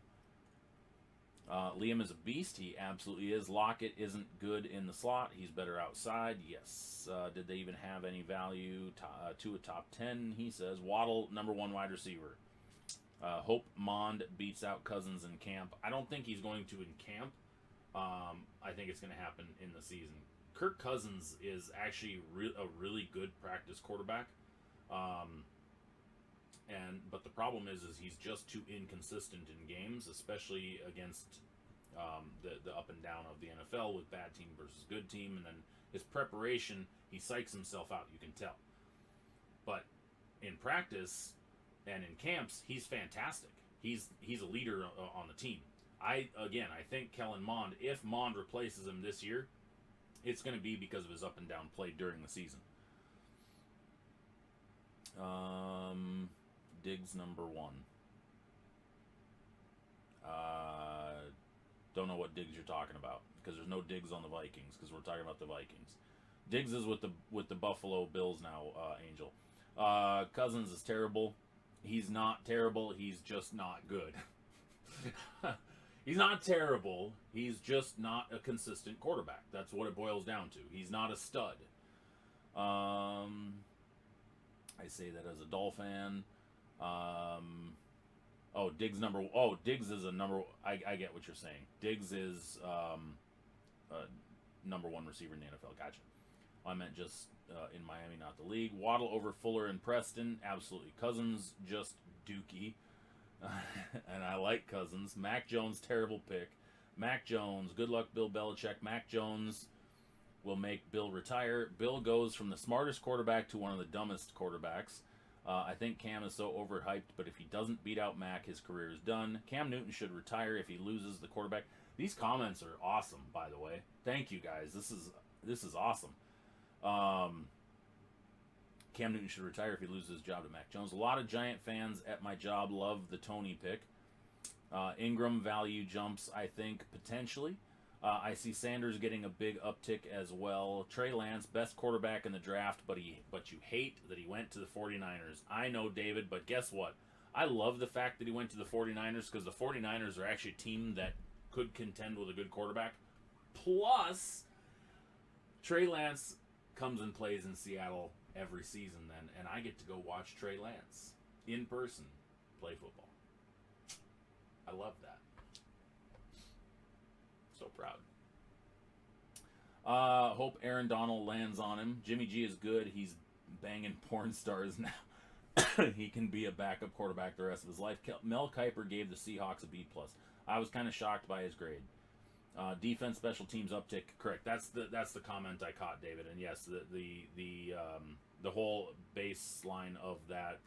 Liam is a beast. He absolutely is. Lockett isn't good in the slot. He's better outside. Yes. Did they even have any value to a top 10? He says. Waddle, number 1 wide receiver. Hope Mond beats out Cousins in camp. I don't think he's going to in camp. I think it's going to happen in the season. Kirk Cousins is actually a really good practice quarterback. But the problem is he's just too inconsistent in games, especially against the up and down of the NFL with bad team versus good team, and then his preparation, he psychs himself out, you can tell. But in practice and in camps, he's fantastic. He's a leader on the team. I think Kellen Mond, if Mond replaces him this year, it's going to be because of his up and down play during the season. Diggs number 1. Don't know what Diggs you're talking about because there's no Diggs on the Vikings because we're talking about the Vikings. Diggs is with the Buffalo Bills now. Angel. Cousins is terrible. He's not terrible. He's just not good. He's not terrible. He's just not a consistent quarterback. That's what it boils down to. He's not a stud. I say that as a Dolphin fan. Diggs is a number. I get what you're saying. Diggs is number 1 receiver in the NFL. Gotcha. I meant just in Miami, not the league. Waddle over Fuller and Preston. Absolutely. Cousins just dookie. And I like Cousins. Mac Jones, terrible pick. Mac Jones, good luck, Bill Belichick. Mac Jones will make Bill retire. Bill goes from the smartest quarterback to one of the dumbest quarterbacks. I think Cam is so overhyped, but if he doesn't beat out Mac, his career is done. Cam Newton should retire if he loses the quarterback. These comments are awesome, by the way. Thank you, guys. This is awesome. Cam Newton should retire if he loses his job to Mac Jones. A lot of Giant fans at my job love the Tony pick. Ingram value jumps, I think, potentially. I see Sanders getting a big uptick as well. Trey Lance, best quarterback in the draft, but you hate that he went to the 49ers. I know, David, but guess what? I love the fact that he went to the 49ers because the 49ers are actually a team that could contend with a good quarterback. Plus, Trey Lance comes and plays in Seattle every season then, and I get to go watch Trey Lance in person play football. I love that. So proud. Hope Aaron Donald lands on him. Jimmy G is good. He's banging porn stars now. He can be a backup quarterback the rest of his life. Mel Kiper gave the Seahawks a B+. I was kind of shocked by his grade. Defense, special teams uptick. Correct. That's the comment I caught, David. And yes, the whole baseline of that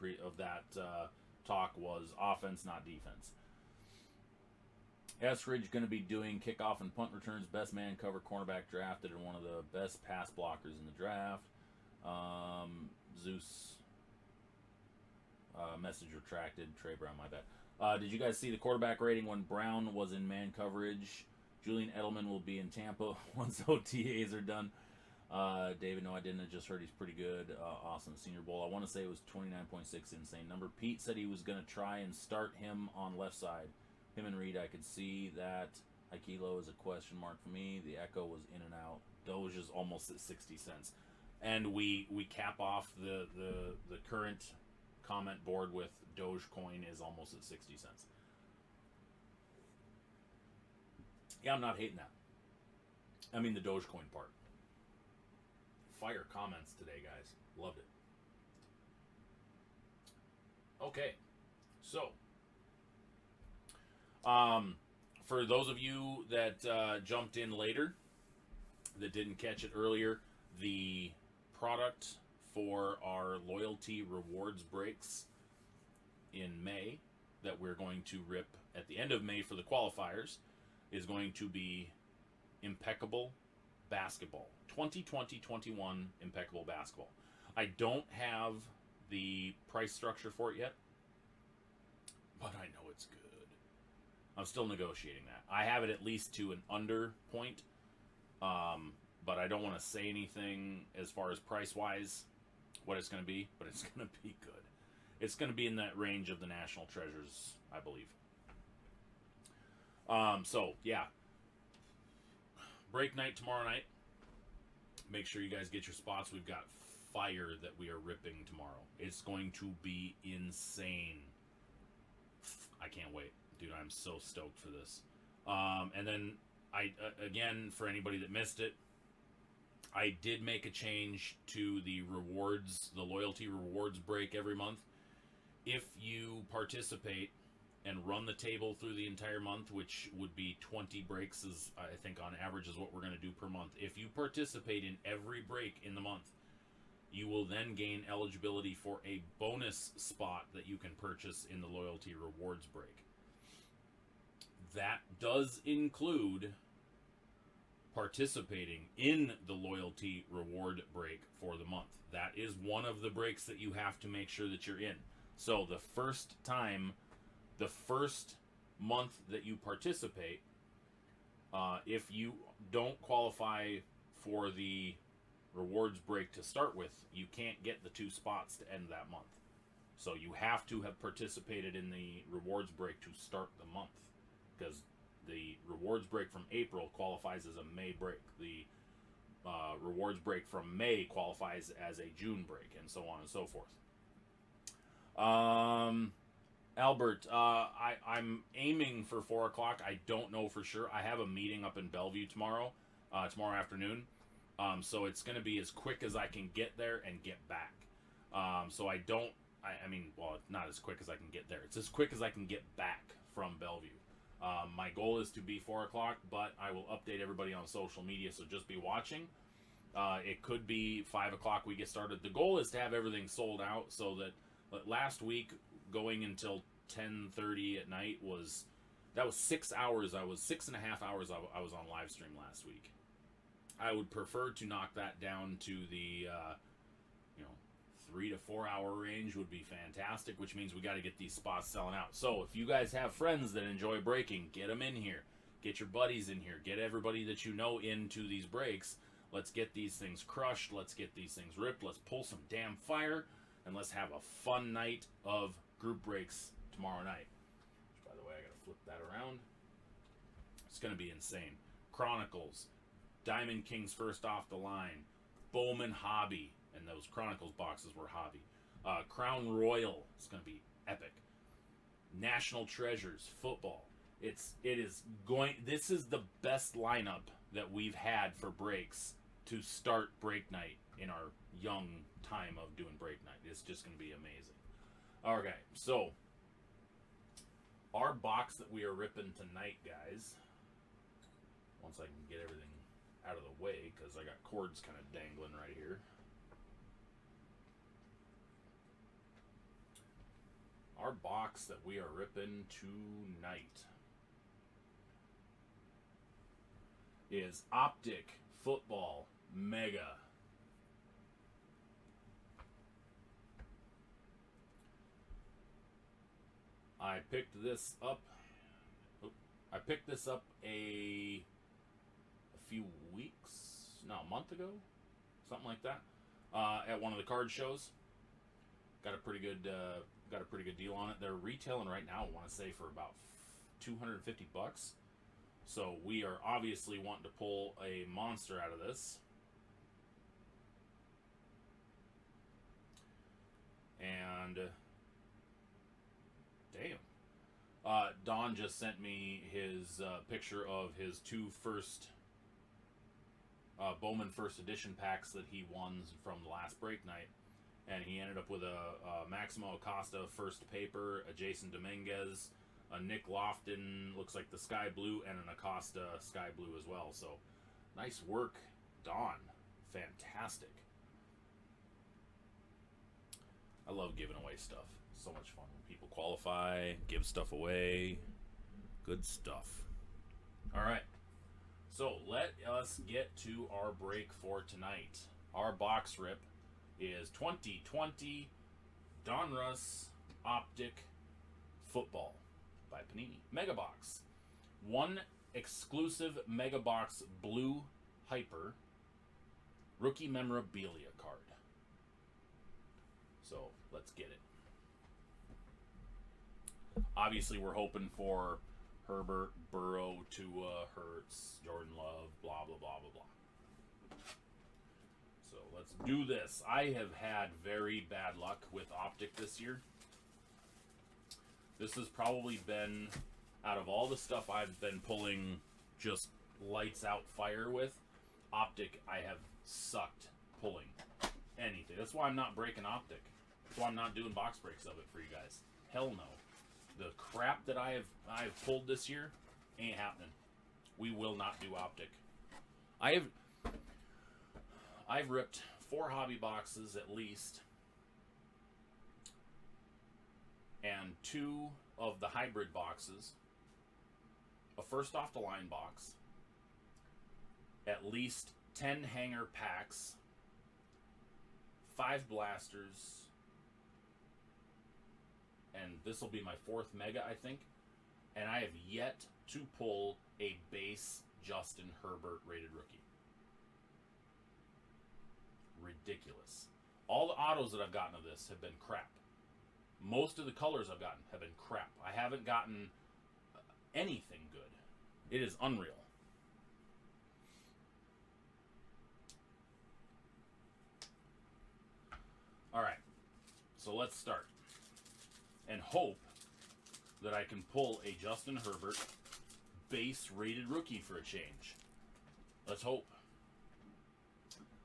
talk was offense, not defense. Eskridge going to be doing kickoff and punt returns. Best man cover cornerback drafted and one of the best pass blockers in the draft. Zeus. Message retracted. Trey Brown, my bad. Did you guys see the quarterback rating when Brown was in man coverage? Julian Edelman will be in Tampa once OTAs are done. David, no, I didn't. I just heard he's pretty good. Awesome. Senior Bowl. I want to say it was 29.6. Insane number. Pete said he was going to try and start him on left side. Him and Reed, I could see that. Aikilo is a question mark for me. The Echo was in and out. Doge is almost at 60 cents. And we cap off the current comment board with Dogecoin is almost at 60 cents. Yeah, I'm not hating that. I mean the Dogecoin part. Fire comments today, guys. Loved it. Okay. So, for those of you that jumped in later, that didn't catch it earlier, the product for our loyalty rewards breaks in May that we're going to rip at the end of May for the qualifiers is going to be impeccable basketball. 2020-21 impeccable basketball. I don't have the price structure for it yet, but I know it's good. I'm still negotiating that. I have it at least to an under point, but I don't want to say anything as far as price-wise what it's going to be, but it's going to be good. It's going to be in that range of the National Treasures, I believe. So, yeah. Break night tomorrow night. Make sure you guys get your spots. We've got fire that we are ripping tomorrow. It's going to be insane. I can't wait. Dude, I'm so stoked for this. And then, again, for anybody that missed it, I did make a change to the rewards, the loyalty rewards break every month. If you participate and run the table through the entire month, which would be 20 breaks, is I think on average is what we're going to do per month. If you participate in every break in the month, you will then gain eligibility for a bonus spot that you can purchase in the loyalty rewards break. That does include participating in the loyalty reward break for the month. That is one of the breaks that you have to make sure that you're in. So the first month that you participate, if you don't qualify for the rewards break to start with, you can't get the 2 spots to end that month. So you have to have participated in the rewards break to start the month, because the rewards break from April qualifies as a May break. The rewards break from May qualifies as a June break, and so on and so forth. Albert, I'm aiming for 4 o'clock. I don't know for sure. I have a meeting up in Bellevue tomorrow afternoon. So it's going to be as quick as I can get there and get back. So I mean, not as quick as I can get there. It's as quick as I can get back from Bellevue. My goal is to be 4 o'clock, but I will update everybody on social media, so just be watching. It could be 5 o'clock we get started. The goal is to have everything sold out, so that last week going until 10:30 at night was 6 hours. I was 6.5 hours I was on live stream last week. I would prefer to knock that down to the 3 to 4 hour range would be fantastic, which means we got to get these spots selling out. So if you guys have friends that enjoy breaking, get them in here. Get your buddies in here. Get everybody that you know into these breaks. Let's get these things crushed. Let's get these things ripped. Let's pull some damn fire. And let's have a fun night of group breaks tomorrow night. Which, by the way, I got to flip that around. It's going to be insane. Chronicles. Diamond Kings first off the line. Bowman Hobby. And those Chronicles boxes were hobby. Crown Royal is going to be epic. National Treasures football. This is the best lineup that we've had for breaks to start break night in our young time of doing break night. It's just going to be amazing. Okay, so our box that we are ripping tonight, guys. Once I can get everything out of the way, because I got cords kind of dangling right here. Our box that we are ripping tonight is Optic Football Mega. I picked this up a few weeks, a month ago, something like that, at one of the card shows. Got a pretty good deal on it. They're retailing right now, I want to say, for about $250. So we are obviously wanting to pull a monster out of this. And damn. Don just sent me his picture of his 2 first Bowman First Edition packs that he won from the last break night. And he ended up with a Maximo Acosta first paper, a Jason Dominguez, a Nick Lofton, looks like the sky blue, and an Acosta sky blue as well. So, nice work, Don. Fantastic. I love giving away stuff. So much fun when people qualify, give stuff away. Good stuff. All right. So let us get to our break for tonight. Our box rip is 2020 Donruss Optic Football by Panini. Mega Box. One exclusive Mega Box Blue Hyper rookie memorabilia card. So let's get it. Obviously, we're hoping for Herbert, Burrow, Tua, Hurts, Jordan Love, blah, blah, blah, blah, blah. So let's do this. I have had very bad luck with Optic this year. This has probably been, out of all the stuff I've been pulling just lights out fire with, Optic I have sucked pulling anything. That's why I'm not breaking Optic. That's why I'm not doing box breaks of it for you guys. Hell no. The crap that I've pulled this year ain't happening. We will not do Optic. I've ripped 4 hobby boxes at least, and 2 of the hybrid boxes, a first off the line box, at least 10 hanger packs, 5 blasters, and this will be my 4th mega, I think. And I have yet to pull a base Justin Herbert rated rookie. Ridiculous. All the autos that I've gotten of this have been crap. Most of the colors I've gotten have been crap. I haven't gotten anything good. It is unreal. All right, so let's start and hope that I can pull a Justin Herbert base rated rookie for a change. Let's hope.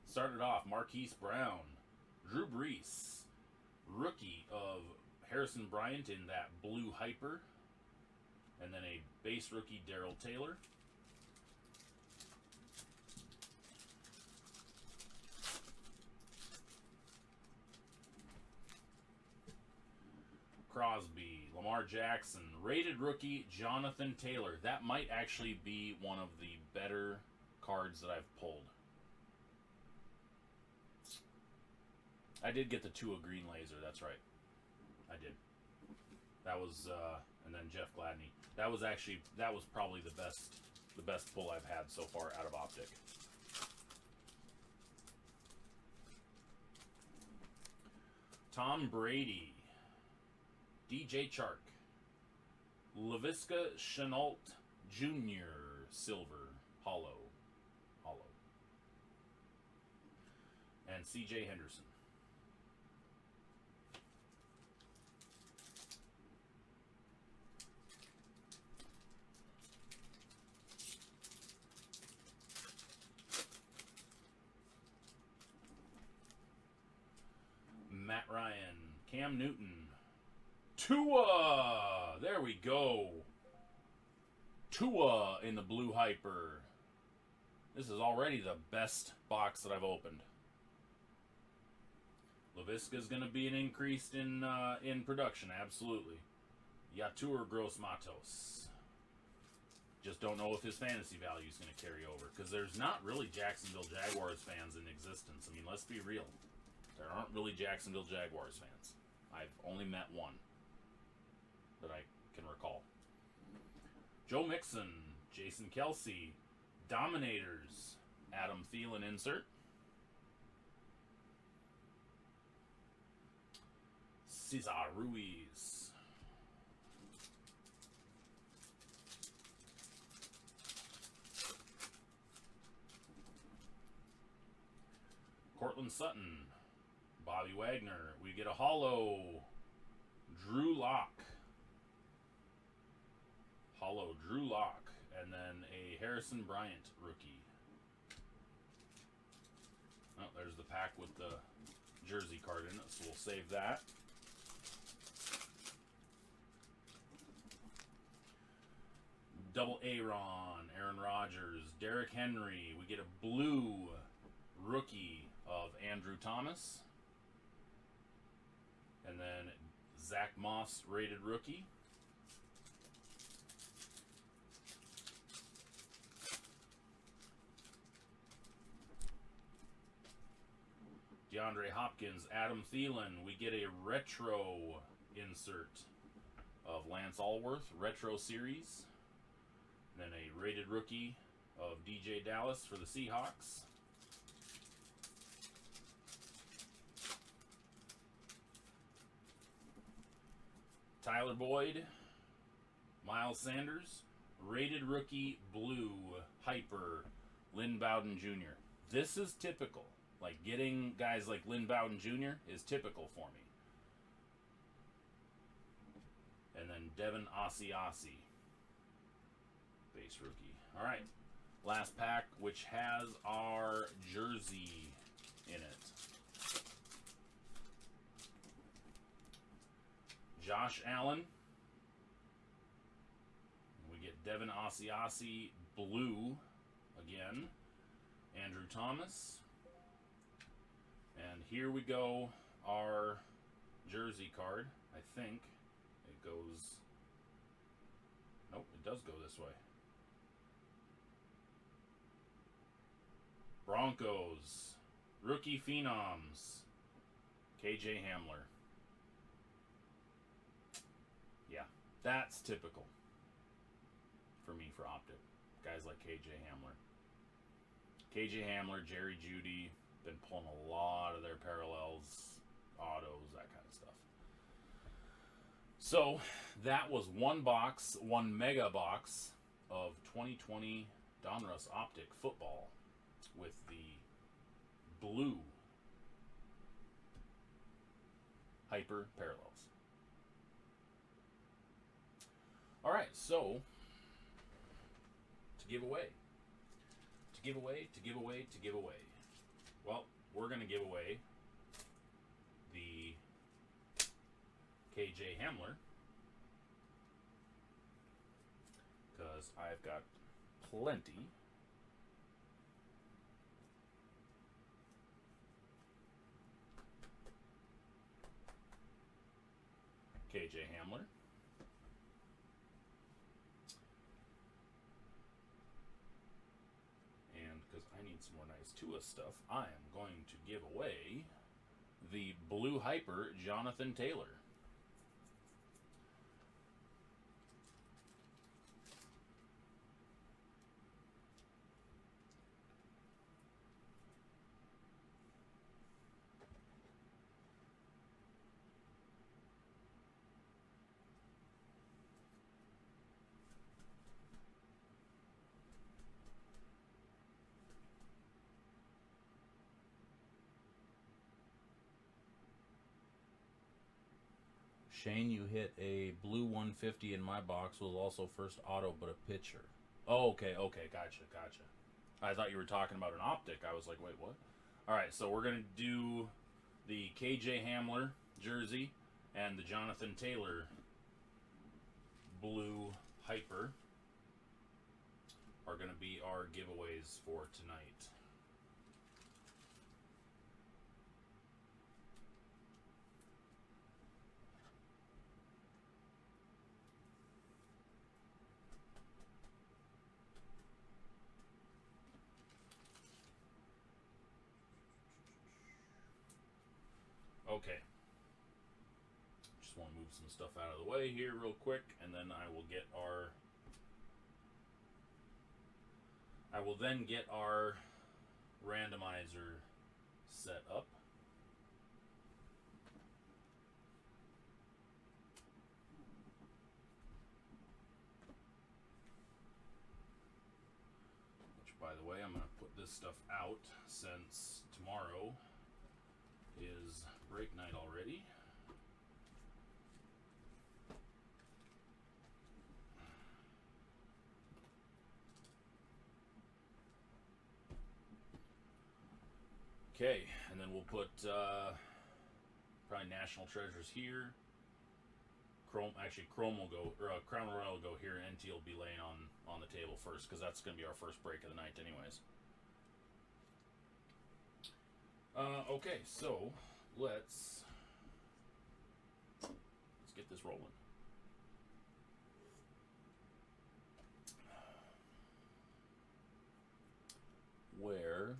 Started off, Marquise Brown, Drew Brees, rookie of Harrison Bryant in that blue hyper, and then a base rookie Darrell Taylor. Crosby, Lamar Jackson, rated rookie Jonathan Taylor. That might actually be one of the better cards that I've pulled. I did get the Tua green laser, that's right. I did. That was and then Jeff Gladney. That was probably the best pull I've had so far out of Optic. Tom Brady, DJ Chark, LaVisca Chenault Jr. Silver Hollow, and CJ Henderson. Matt Ryan, Cam Newton, Tua! There we go. Tua in the blue hyper. This is already the best box that I've opened. LaVisca's going to be an increase in production, absolutely. Yatur Gross Matos. Just don't know if his fantasy value is going to carry over, because there's not really Jacksonville Jaguars fans in existence. I mean, let's be real. There aren't really Jacksonville Jaguars fans. I've only met one that I can recall. Joe Mixon, Jason Kelsey, Dominators, Adam Thielen insert. Cesar Ruiz. Cortland Sutton, Bobby Wagner. We get a hollow Drew Lock. Drew Lock. And then a Harrison Bryant rookie. Oh, there's the pack with the jersey card in it, so we'll save that. Double Aaron Rodgers, Derrick Henry. We get a blue rookie of Andrew Thomas. And then Zach Moss, rated rookie. DeAndre Hopkins, Adam Thielen. We get a retro insert of Lance Allworth, retro series. And then a rated rookie of DJ Dallas for the Seahawks. Tyler Boyd, Miles Sanders, rated rookie blue hyper, Lynn Bowden Jr. This is typical. Like, getting guys like Lynn Bowden Jr. is typical for me. And then Devin Asiasi, base rookie. All right, last pack, which has our jersey in it. Josh Allen. We get Devin Asiasi, blue again. Andrew Thomas. And here we go, our jersey card. I think it goes... Nope, it does go this way. Broncos, rookie phenoms, KJ Hamler. Yeah, that's typical for me for Optic. Guys like KJ Hamler. KJ Hamler, Jerry Jeudy, been pulling a lot of their parallels, autos, that kind of stuff. So that was one box, one mega box of 2020 Donruss Optic football with the blue hyper parallels. All right, so to give away. Well, we're going to give away the KJ Hamler because I've got plenty. KJ Hamler. And because I need some more nice Tua stuff, I am going to give away the blue hyper Jonathan Taylor. Shane, you hit a blue 150 in my box. Was also first auto, but a pitcher. Oh, okay, gotcha. I thought you were talking about an optic. I was like, wait, what? All right, so we're going to do the KJ Hamler jersey and the Jonathan Taylor blue hyper are going to be our giveaways for tonight. Okay. Just want to move some stuff out of the way here real quick, and then I will then get our randomizer set up. Which, by the way, I'm going to put this stuff out since tomorrow is break night already. Okay, and then we'll put probably National Treasures here. Chrome will go, or Crown Royal will go here, and NT will be laying on the table first, because that's going to be our first break of the night anyways. Okay, so let's get this rolling. Where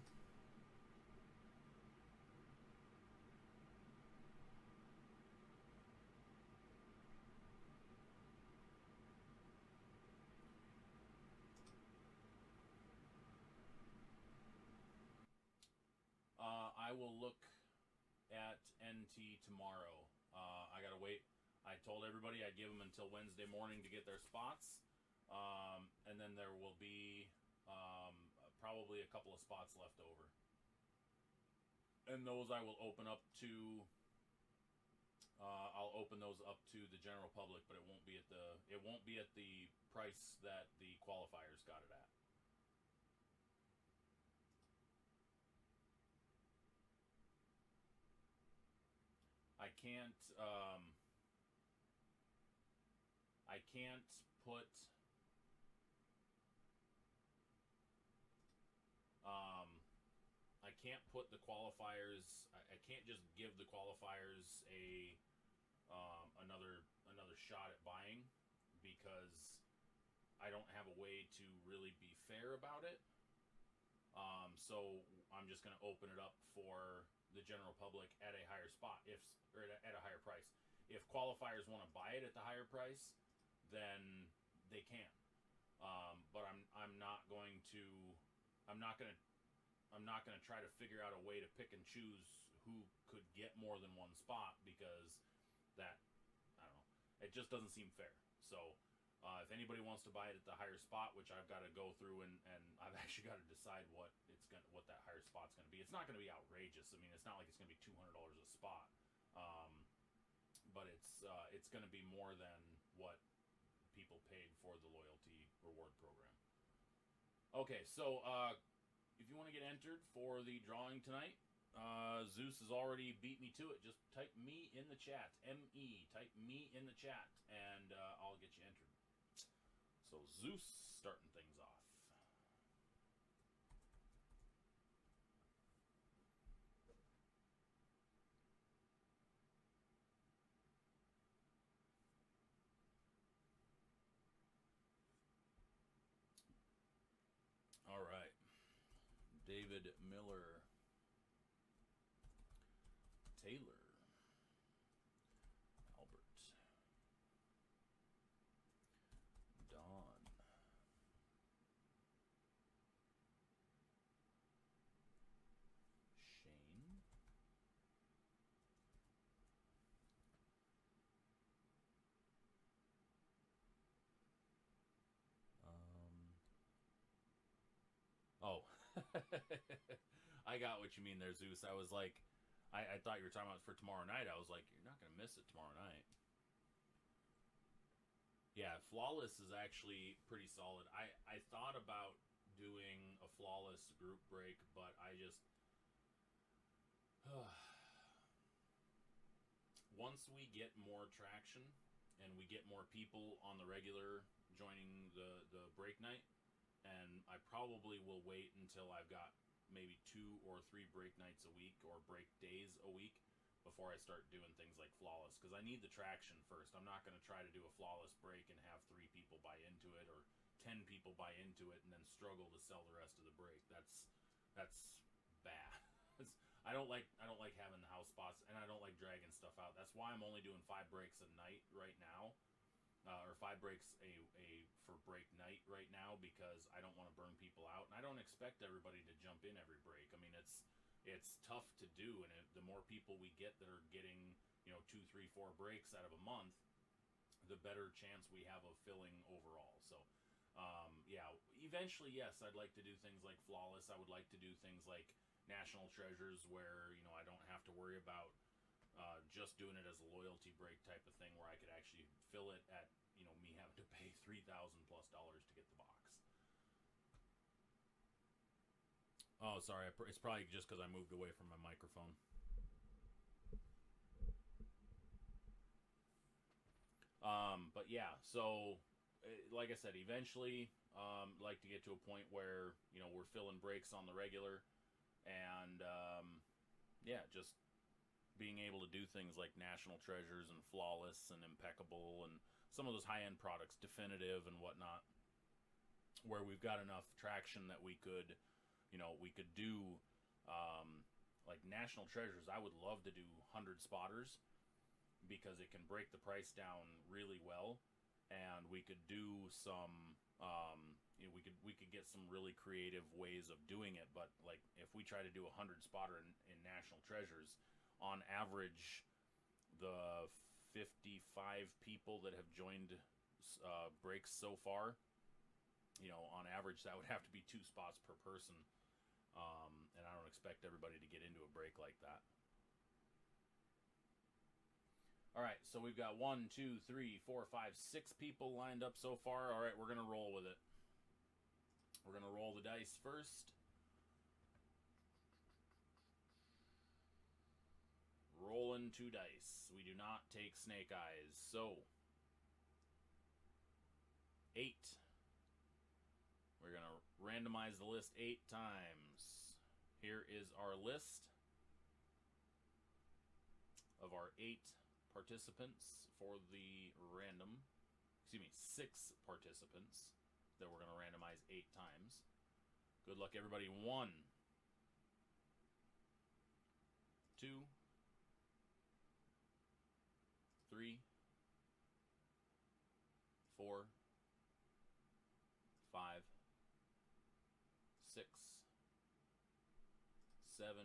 I will look at NT tomorrow. I gotta wait. I told everybody I'd give them until Wednesday morning to get their spots, and then there will be probably a couple of spots left over, and those I will open up to. I'll open those up to the general public, but it won't be at the price that the qualifiers got it at. I can't put the qualifiers. I can't just give the qualifiers another shot at buying, because I don't have a way to really be fair about it. So I'm just going to open it up for the general public at a higher spot, or at a higher price. If qualifiers want to buy it at the higher price, then they can. But I'm not going to try to figure out a way to pick and choose who could get more than one spot, because that, I don't know, it just doesn't seem fair. So if anybody wants to buy it at the higher spot, which I've got to go through and I've actually got to decide what that higher spot's going to be. It's not going to be outrageous. I mean, it's not like it's going to be $200 a spot, but it's going to be more than what people paid for the loyalty reward program. Okay, so if you want to get entered for the drawing tonight, Zeus has already beat me to it. Just type me in the chat, M-E, type me in the chat, and I'll get you entered. So Zeus starting things off. All right. David Miller. Taylor. Albert. Don. Shane. Oh. I got what you mean there, Zeus. I was like, I thought you were talking about for tomorrow night. I was like, you're not going to miss it tomorrow night. Yeah, Flawless is actually pretty solid. I thought about doing a Flawless group break, but I just... once we get more traction and we get more people on the regular joining the break night, and I probably will wait until I've got maybe 2 or 3 break nights a week or break days a week before I start doing things like Flawless, because I need the traction first. I'm not going to try to do a Flawless break and have 3 people buy into it or 10 people buy into it and then struggle to sell the rest of the break. That's bad. I don't like having the house spots, and I don't like dragging stuff out. That's why I'm only doing 5 breaks a night right now, or 5 breaks for break night right now, because I don't want to burn people out, and I don't expect everybody to jump in every break. I mean, it's tough to do, and the more people we get that are getting 2, 3, 4 breaks out of a month, the better chance we have of filling overall. So yeah, eventually, yes, I'd like to do things like Flawless. I would like to do things like National Treasures, where I don't have to worry about just doing it as a loyalty break type of thing, where I could actually fill it at me having to pay $3,000+ to get the box. Oh, sorry. It's probably just because I moved away from my microphone. But yeah, so like I said, eventually, like to get to a point where we're filling breaks on the regular, and yeah, just being able to do things like National Treasures and Flawless and Impeccable and some of those high-end products, Definitive and whatnot, where we've got enough traction that we could, we could do like National Treasures. I would love to do 100 spotters because it can break the price down really well, and we could do some we could get some really creative ways of doing it. But like if we try to do 100 spotter in National Treasures, on average, the 55 people that have joined breaks so far, on average that would have to be 2 spots per person, and I don't expect everybody to get into a break like that. All right, so we've got 1, 2, 3, 4, 5, 6 people lined up so far. All right, we're gonna roll with it. We're gonna roll the dice first. Rolling 2 dice. We do not take snake eyes. So 8. We're going to randomize the list 8 times. Here is our list of our 8 participants for the random. 6 participants that we're going to randomize 8 times. Good luck, everybody. 1, 2, 3, 4, 5, 6, 7,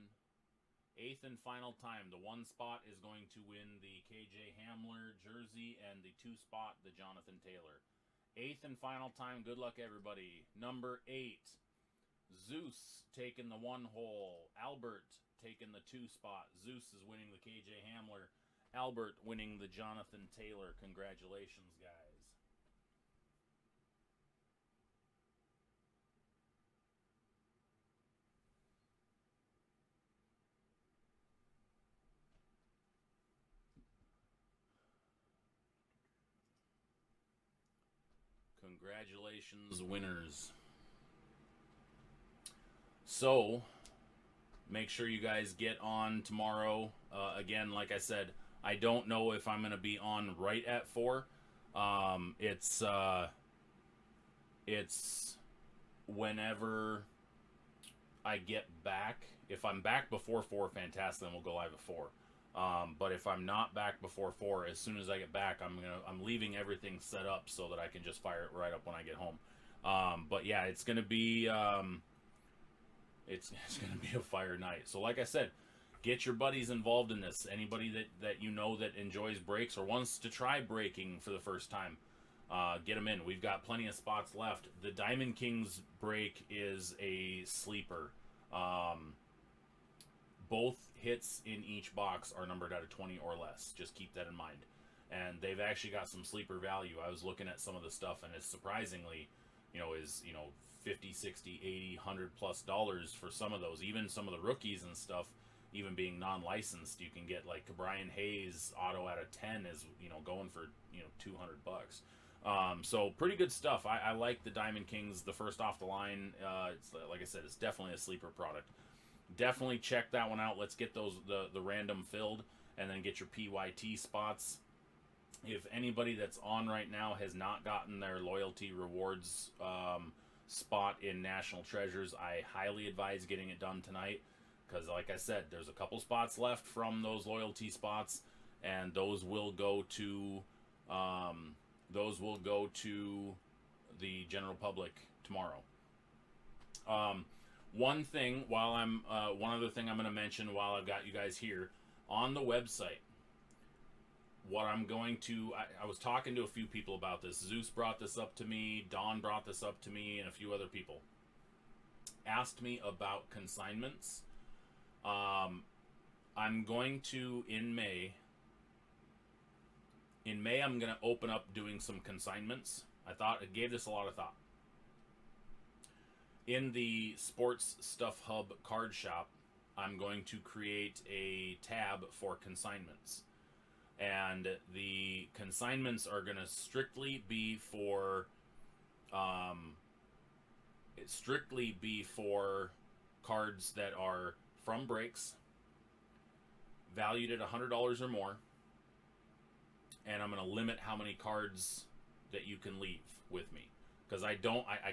8th and final time. The 1 spot is going to win the KJ Hamler jersey, and the 2 spot, the Jonathan Taylor. 8th and final time. Good luck, everybody. Number 8, Zeus taking the 1 hole. Albert taking the 2 spot. Zeus is winning the KJ Hamler. Albert winning the Jonathan Taylor. Congratulations, guys. Congratulations, winners. So, make sure you guys get on tomorrow. Again, like I said, I don't know if I'm going to be on right at 4. It's whenever I get back. If I'm back before 4, fantastic, then we'll go live at 4. But if I'm not back before 4, as soon as I get back, I'm leaving everything set up so that I can just fire it right up when I get home. But yeah, it's gonna be it's gonna be a fire night. So like I said, get your buddies involved in this. Anybody that you know that enjoys breaks or wants to try breaking for the first time, get them in. We've got plenty of spots left. The Diamond Kings break is a sleeper. Both hits in each box are numbered out of 20 or less. Just keep that in mind. And they've actually got some sleeper value. I was looking at some of the stuff, and it's surprisingly, is 50, 60, 80, 100 plus dollars for some of those. Even some of the rookies and stuff, even being non-licensed, you can get like Brian Hayes auto out of 10 is going for $200. So pretty good stuff. I like the Diamond Kings, the first off the line. It's like I said, it's definitely a sleeper product. Definitely check that one out. Let's get those the random filled, and then get your PYT spots. If anybody that's on right now has not gotten their loyalty rewards spot in National Treasures, I highly advise getting it done tonight, because like I said, there's a couple spots left from those loyalty spots, and those will go to the general public tomorrow. One other thing I'm going to mention while I've got you guys here on the website. What I'm going to, I was talking to a few people about this. Zeus brought this up to me, Don brought this up to me, and a few other people asked me about consignments. I'm going to, in May, I'm going to open up doing some consignments. I gave this a lot of thought. In the Sports Stuff Hub card shop, I'm going to create a tab for consignments. And the consignments are going to strictly be for cards that are from breaks, valued at $100 or more, and I'm going to limit how many cards that you can leave with me, because I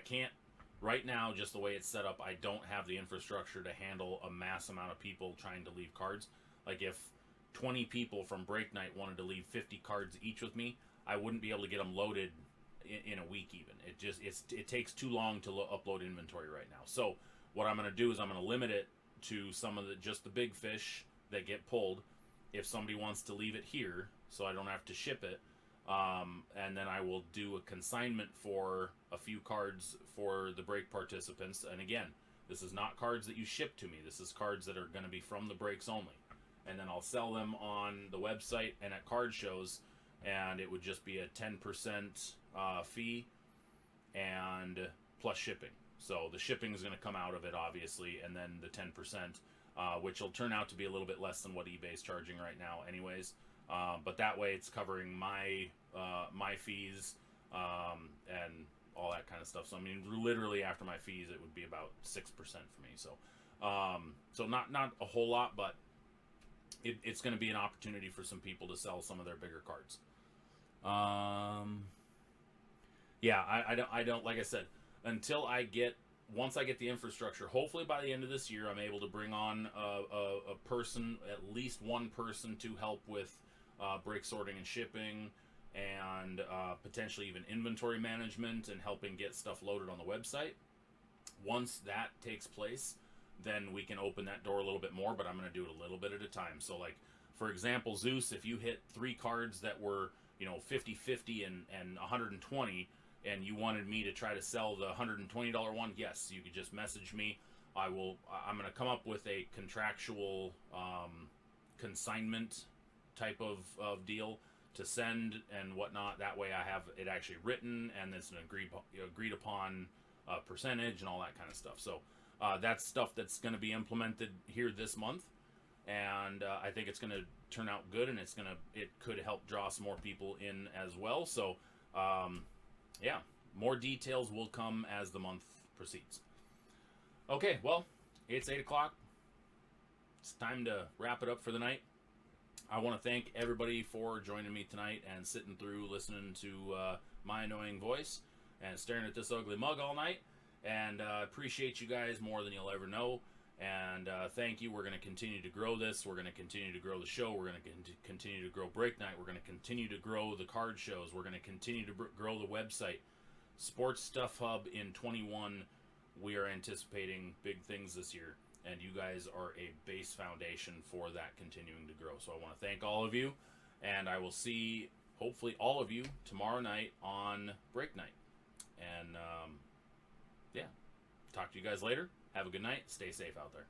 can't right now, just the way it's set up. I don't have the infrastructure to handle a mass amount of people trying to leave cards. Like if 20 people from break night wanted to leave 50 cards each with me, I wouldn't be able to get them loaded in a week even. It takes too long to upload inventory right now. So what I'm going to do is I'm going to limit it to some of just the big fish that get pulled. If somebody wants to leave it here, so I don't have to ship it, and then I will do a consignment for a few cards for the break participants. And again, this is not cards that you ship to me. This is cards that are going to be from the breaks only. And then I'll sell them on the website and at card shows, and it would just be a 10% fee and plus shipping. So the shipping is going to come out of it, obviously, and then the 10%, which will turn out to be a little bit less than what eBay's charging right now anyways. But that way it's covering my fees and all that kind of stuff. So I mean, literally after my fees, it would be about 6% for me. So so not a whole lot, but it's going to be an opportunity for some people to sell some of their bigger cards. Yeah, I don't like I said, once I get the infrastructure, hopefully by the end of this year, I'm able to bring on a person, at least one person, to help with break sorting and shipping, and potentially even inventory management and helping get stuff loaded on the website. Once that takes place, then we can open that door a little bit more, but I'm going to do it a little bit at a time. So like, for example, Zeus, if you hit 3 cards that were, 50-50 and 120, and you wanted me to try to sell the $120 one, yes, you could just message me. I'm going to come up with a contractual consignment type of deal to send and whatnot. That way I have it actually written, and it's an agreed upon percentage and all that kind of stuff. So that's stuff that's going to be implemented here this month, and I think it's going to turn out good, and it could help draw some more people in as well. So yeah, more details will come as the month proceeds. Okay, well, it's 8 o'clock. It's time to wrap it up for the night. I want to thank everybody for joining me tonight and sitting through listening to my annoying voice and staring at this ugly mug all night. And appreciate you guys more than you'll ever know. And thank you. We're going to continue to grow this. We're going to continue to grow the show. We're going to continue to grow Break Night. We're going to continue to grow the card shows. We're going to continue to grow the website. Sports Stuff Hub in 21. We are anticipating big things this year, and you guys are a base foundation for that continuing to grow. So I want to thank all of you, and I will see, hopefully, all of you tomorrow night on Break Night. And, yeah, talk to you guys later. Have a good night. Stay safe out there.